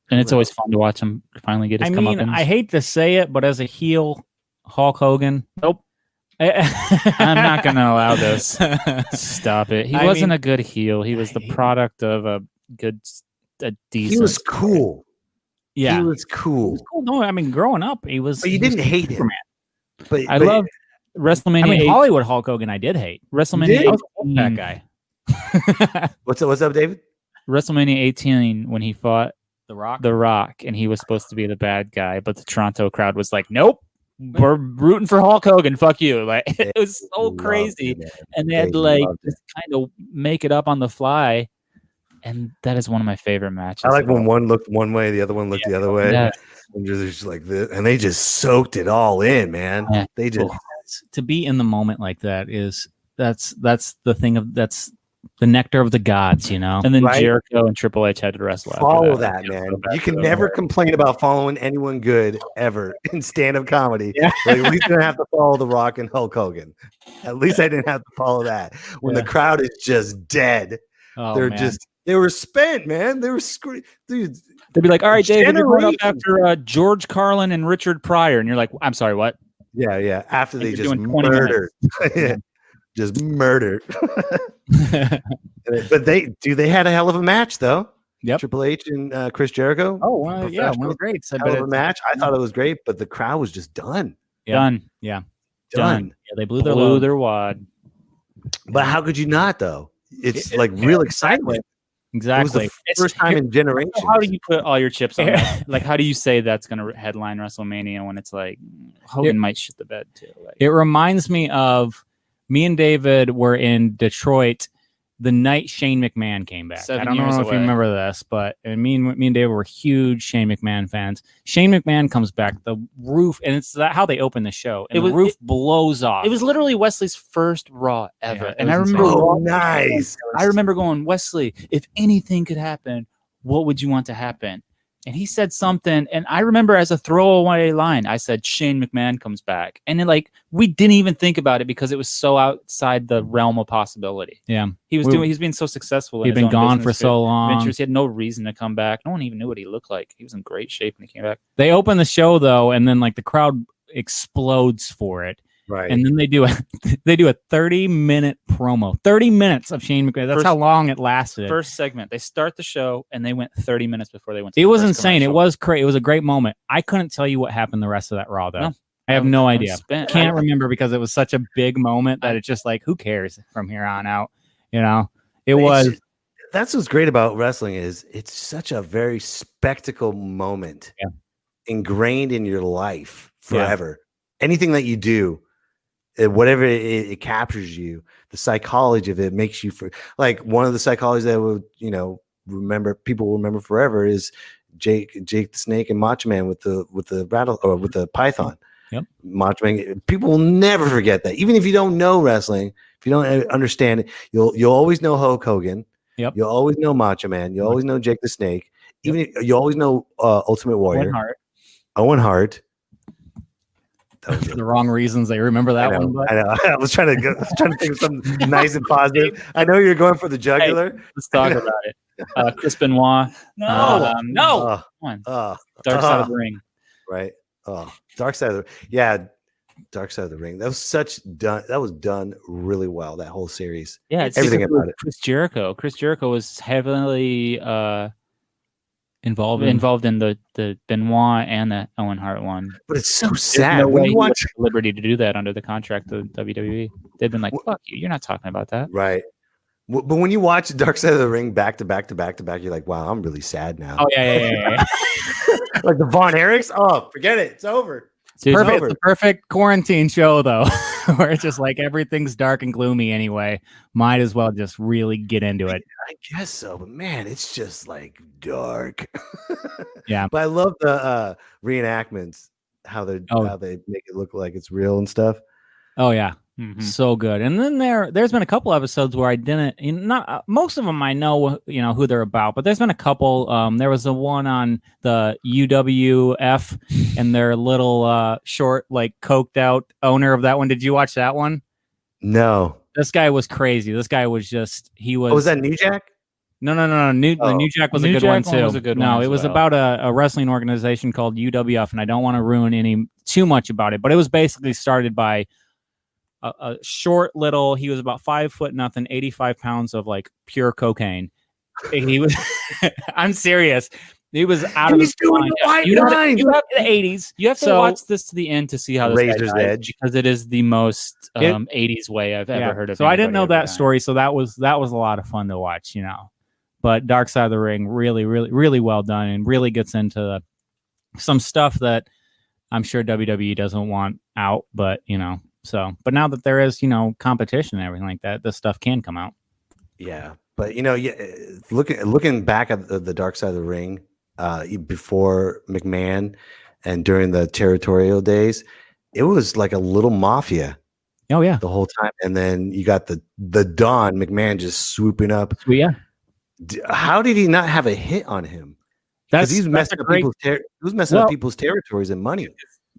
And it's always fun to watch him finally get his comeuppance. I hate to say it, but as a heel, Hulk Hogan. Nope. I'm not going to allow this. Stop it. He wasn't a good heel. He was the product of a decent. He was cool. Yeah. He was cool. No, I mean, growing up, he was. But you didn't hate him. But I love WrestleMania. I mean, 8. Hollywood Hulk Hogan, I did hate. WrestleMania. I was that guy. What's up, David? WrestleMania 18 when he fought The Rock. The Rock, and he was supposed to be the bad guy, but the Toronto crowd was like, "Nope, we're rooting for Hulk Hogan. Fuck you!" Like it was so crazy, and they had to like just kind of make it up on the fly. And that is one of my favorite matches. I like when one looked one way, the other one looked the other way. Yeah. And just like this, and they just soaked it all in, man. Yeah. They just to be in the moment like that is that's the thing of that's the nectar of the gods, you know. And then Right. Jericho and Triple H had to wrestle. After follow that, that, man. You can never complain about following anyone good ever in stand-up comedy. Yeah. Like, at least I didn't have to follow The Rock and Hulk Hogan. At least I didn't have to follow that. When the crowd is just dead, Oh, they're man. just they were spent, man. They were dude. They'd be like, "All right, David, you're going up Generations. after George Carlin and Richard Pryor," and you're like, "I'm sorry, what?" Yeah. After they You're just doing 20 murdered, just murdered. But they had a hell of a match though. Yep. Triple H and Chris Jericho. Oh, well, yeah, one Professional. of the greats. I Hell bet of a it's- match. I thought it was great, but the crowd was just done. Done. Yeah. Done. Yeah, they blew their load. their wad. But how could you not though? It's like real excitement. Exactly. It was the first time in generations. How do you put all your chips on that? Like, how do you say that's going to headline WrestleMania when it's like Hogan might shit the bed too? Like, It reminds me of me and David were in Detroit the night Shane McMahon came back. 7 I don't know years if away. you remember this, but me and David were huge Shane McMahon fans. Shane McMahon comes back, the roof, and it's how they open the show, and the roof blows off. it was literally Wesley's first Raw ever, Yeah, it and I was remember. insane. Oh, nice. I remember going, Wesley, if anything could happen, what would you want to happen? And he said something, and I remember as a throwaway line, I said, Shane McMahon comes back. And then, like, we didn't even think about it because it was so outside the realm of possibility. Yeah. He's been so successful. in He'd his been own gone business for so long. Ventures. He had no reason to come back. No one even knew what he looked like. He was in great shape when he came back. They open the show though, and then like the crowd explodes for it. Right. And then they do a 30-minute promo. 30 minutes of Shane McMahon. That's how long it lasted. First segment, they start the show, and they went 30 minutes before they went to It the was first insane. It commercial. was great. It was a great moment. I couldn't tell you what happened the rest of that Raw though. No. I have I was- no I was idea. spent. Can't remember because it was such a big moment that it's just like, who cares from here on out? You know, it was. That's what's great about wrestling is it's such a very spectacle moment ingrained in your life forever. Anything that you do, whatever it captures you, the psychology of it makes you like one of the psychologies that will people will remember forever is Jake the Snake and Macho Man with the rattle or with the python. Yep. Macho Man. People will never forget that. Even if you don't know wrestling, if you don't understand it, you'll always know Hulk Hogan. Yep. You'll always know Macho Man. You'll always know Jake the Snake. Even if, you always know Ultimate Warrior. Owen Hart. Owen Hart. was For the wrong reasons. They remember that I know, one. But I know. I was trying to think of something nice and positive. I know you're going for the jugular. Hey, let's talk about it. Chris Benoit. no, no. Oh, Come on. oh, Dark Side of the Ring. right. Oh, Dark Side of the Dark Side of the Ring. That was done really well. That whole series. Yeah, it's everything because about it. Chris Jericho. Chris Jericho was heavily involved in the Benoit and the Owen Hart one. But it's so There's sad no when way you he watch. was at liberty to do that under the contract of WWE. They've been like, "Fuck you! You're not talking about that." Right. But when you watch Dark Side of the Ring back to back to back to back, you're like, wow, I'm really sad now. Oh yeah. Like the Von Erichs. Oh, forget it. It's over. Dude, Perfect. It's the perfect quarantine show, though, where it's just like everything's dark and gloomy anyway. Might as well just really get into it. I guess so, but man, it's just like dark. Yeah. But I love the reenactments, how they make it look like it's real and stuff. Oh yeah. Mm-hmm. So good. And then there's been a couple episodes where I didn't, not most of them I know, who they're about, but there's been a couple. There was the one on the UWF and their little short, like coked out owner of that one. Did you watch that one? No. This guy was crazy. This guy was he was. Oh, was that New Jack? No. The New Jack was a good one too. No, it was about a wrestling organization called UWF, and I don't want to ruin too much about it, but it was basically started by a short little. He was about 5'0", 85 pounds of like pure cocaine. He was. I'm serious. He was out of his doing mind. the white lines. You have the 80s. You have to watch this to the end to see how this Razor's guy died, Edge. because it is the most 80s way I've ever heard of. So I didn't know anybody that ever dying. story. So that was a lot of fun to watch. But Dark Side of the Ring, really, really, really well done, and really gets into some stuff that I'm sure WWE doesn't want out. But but now that there is competition and everything like that, this stuff can come out. Yeah, but looking back at the Dark Side of the Ring, before McMahon and during the territorial days, it was like a little mafia. Oh yeah, the whole time, and then you got the Don McMahon just swooping up. Yeah, how did he not have a hit on him? Because he's messing up people's territories and money.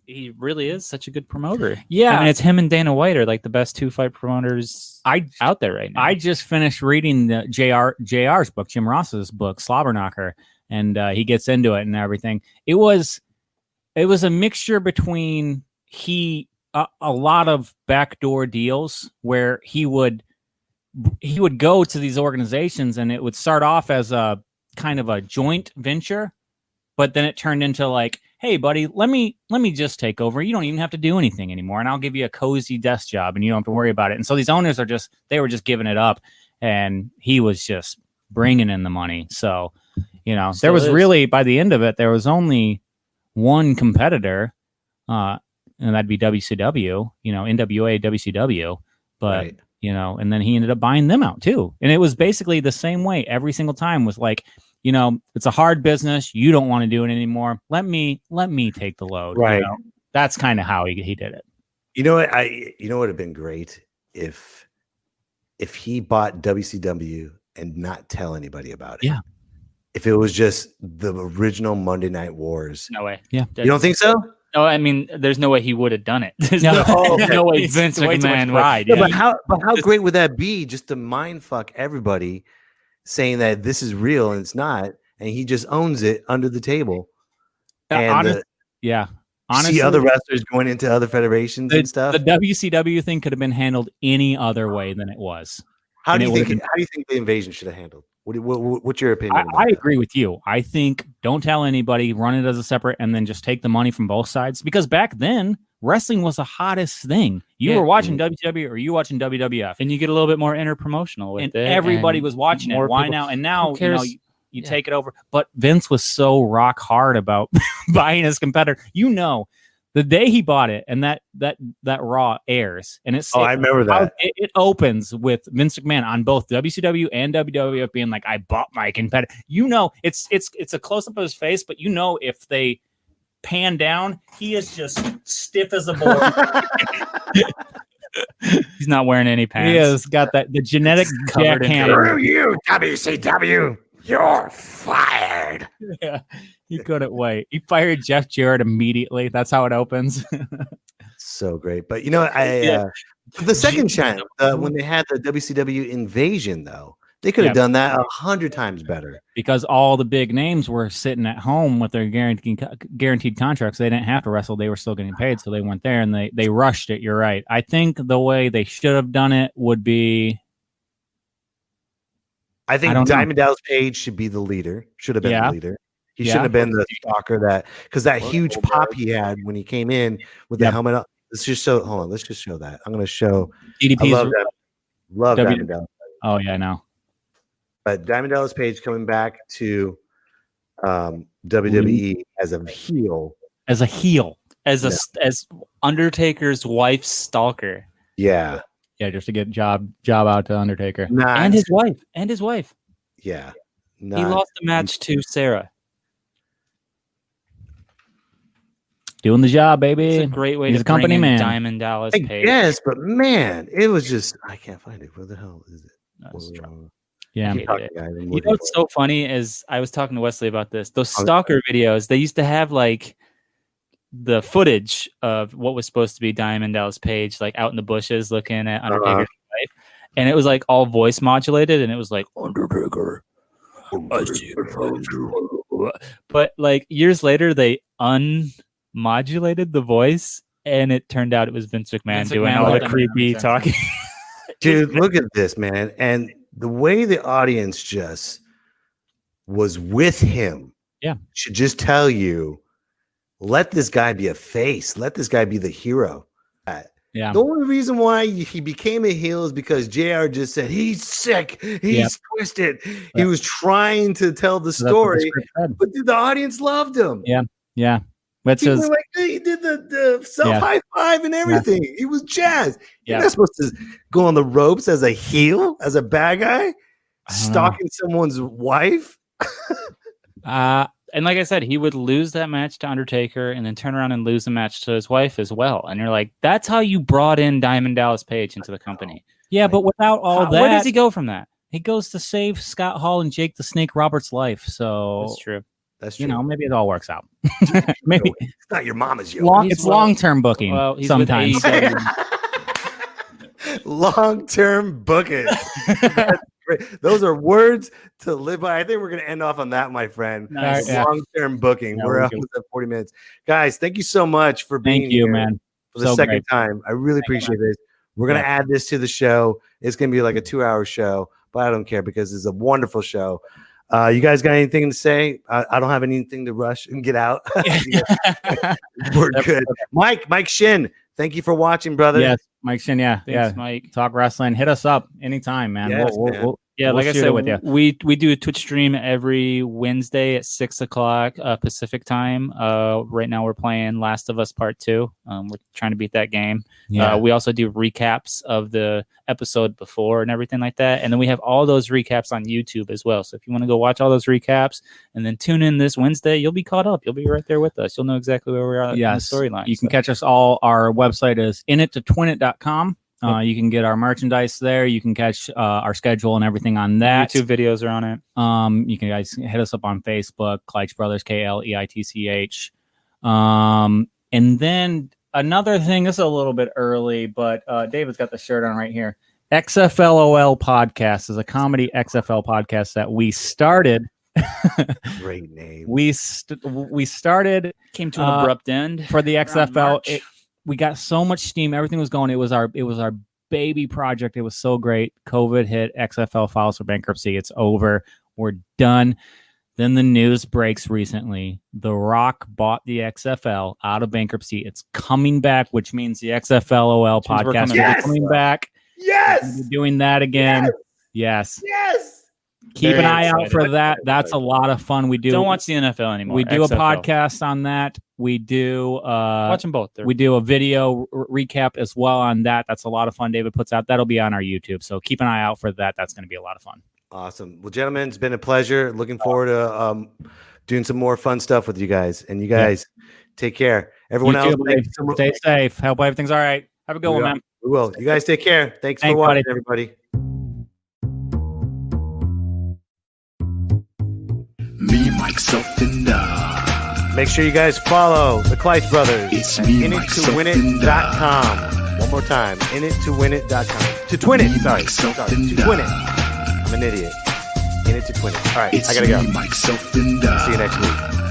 He really is such a good promoter. Yeah, I mean, it's him and Dana White are like the best two fight promoters out there right now. I just finished reading the JR's book, Jim Ross's book, Slobberknocker, and he gets into it and everything. It was a mixture between a lot of backdoor deals where he would go to these organizations, and it would start off as a kind of a joint venture, but then it turned into like, hey buddy, let me just take over. You don't even have to do anything anymore, and I'll give you a cozy desk job, and you don't have to worry about it. And so these owners they were just giving it up, and he was just bringing in the money. So there was really, by the end of it, there was only one competitor, and that'd be WCW, NWA, WCW, but right. And then he ended up buying them out too. And it was basically the same way every single time. Was like, it's a hard business. You don't want to do it anymore. Let me take the load. Right. That's kind of how he did it. You know what? Would have been great if he bought WCW and not tell anybody about it. Yeah. If it was just the original Monday Night Wars. No way. Yeah. You don't think so? No, I mean, there's no way he would have done it. There's no way Vince McMahon would. Yeah, but how great would that be, just to mind fuck everybody, saying that this is real and it's not, and he just owns it under the table. And honestly, see other wrestlers going into other federations and stuff. The WCW thing could have been handled any other way than it was. How do you think the invasion should have handled? What's your opinion? I agree with you. I think don't tell anybody, run it as a separate, and then just take the money from both sides. Because back then, wrestling was the hottest thing. You were watching WCW or you watching WWF, and you get a little bit more interpromotional with and it. Everybody was watching it. Why now? And now you take it over. But Vince was so rock hard about buying his competitor. The day he bought it, and that Raw airs, and it's I remember that it opens with Vince McMahon on both WCW and WWF being like, "I bought my competitor." It's a close up of his face, but if they pan down, he is just stiff as a board. He's not wearing any pants. He has got the genetic jackhammer. Screw you, WCW. You're fired. Yeah, he couldn't wait. He fired Jeff Jarrett immediately. That's how it opens. So great. But you know, the second channel, when they had the WCW Invasion, though, they could have done that 100 times better. Because all the big names were sitting at home with their guaranteed contracts. They didn't have to wrestle. They were still getting paid. So they went there and they rushed it. You're right. I think the way they should have done it would be. I think Diamond Dallas Page should be the leader. Should have been the leader. He shouldn't have been the stalker because that huge pop he had when he came in with the helmet up. Let's just show. Hold on. Let's just show that. I'm going to show. DDP's love Diamond Dallas. Oh yeah, I know. But Diamond Dallas Page coming back to WWE as a heel. As Undertaker's wife's stalker. Yeah. Yeah, just to get job out to Undertaker. And his wife. Yeah. He lost the match to Sarah. Doing the job, baby. It's a great way He's to a company bring in man. Diamond Dallas Page. Yes, but man, it was just I can't find it. Where the hell is it? Yeah. You know what's so funny is I was talking to Wesley about this. Those stalker videos, they used to have like the footage of what was supposed to be Diamond Dallas Page, like out in the bushes looking at Undertaker's wife. And it was like all voice modulated and it was like, Undertaker, I see you. But like years later, they unmodulated the voice and it turned out it was Vince McMahon doing all the creepy talking. Dude, look at this, man. And the way the audience just was with him should just tell you, let this guy be a face. Let this guy be the hero. Yeah. The only reason why he became a heel is because JR just said, he's sick. He's twisted. He was trying to tell the story, but the audience loved him. Yeah. Yeah. Which He is was like, he did the self high five and everything. He was jazzed. You're not supposed to go on the ropes as a heel, as a bad guy, stalking someone's wife. And like I said, he would lose that match to Undertaker and then turn around and lose the match to his wife as well. And you're like, that's how you brought in Diamond Dallas Page into the company. Yeah, but without all that, where does he go from that? He goes to save Scott Hall and Jake the Snake Roberts' life. So That's true. That's true. You know, maybe it all works out. Maybe it's not your mama's yoke. It's long-term booking. Well, he's sometimes. Long-term booking. Those are words to live by. I think we're going to end off on that, my friend. Nice. Long-term booking. We're almost at 40 minutes. Guys, thank you so much for being Thank you, here man. for the second time. I really appreciate this. We're going to add this to the show. It's going to be like a 2-hour show, but I don't care because it's a wonderful show. You guys got anything to say? I don't have anything to rush and get out. We're good. Mike Shin, thank you for watching, brother. Yes, Mike Shin. Thanks, Mike. Talk wrestling. Hit us up anytime, man. Yes, We'll like I shoot said, it with you. we do a Twitch stream every Wednesday at 6:00 Pacific time. Right now we're playing Last of Us Part 2. We're trying to beat that game. Yeah. We also do recaps of the episode before and everything like that. And then we have all those recaps on YouTube as well. So if you want to go watch all those recaps and then tune in this Wednesday, you'll be caught up. You'll be right there with us. You'll know exactly where we are in the storyline. You can catch us all. Our website is init2twinit.com. You can get our merchandise there. You can catch our schedule and everything on that. YouTube videos are on it. You can guys hit us up on Facebook, Kleitch Brothers, Kleitch. And then another thing, this is a little bit early, but David's got the shirt on right here. XFLOL Podcast is a comedy XFL podcast that we started. Great name. We started. Came to an abrupt end for the XFL. We got so much steam. Everything was going. It was our baby project. It was so great. COVID hit. XFL files for bankruptcy. It's over. We're done. Then the news breaks recently. The Rock bought the XFL out of bankruptcy. It's coming back, which means the XFLOL podcast is coming back. Yes. We're doing that again. Yes. Keep Very an eye out excited. for that. That's a lot of fun. We do. Don't watch the NFL anymore. We do a XFL. podcast on that. We do Watch them both. we do a video recap as well on that. That's a lot of fun. David puts out. That'll be on our YouTube. So keep an eye out for that. That's going to be a lot of fun. Awesome. Well, gentlemen, it's been a pleasure. Looking forward to doing some more fun stuff with you guys. And you guys take care. Everyone You else, too, buddy. Stay safe. Hope everything's all right. Have a good one, man. We will. You guys take care. Thanks for Thanks, watching, buddy. everybody. Me, myself, and I. Make sure you guys follow the Kleitch Brothers It's at me, initToWinIt.com. One more time, initToWinIt.com. To twin it, sorry, to twin it. I'm an idiot. In it to twin it. All right, It's I gotta go. me, Mike Self and See you next week.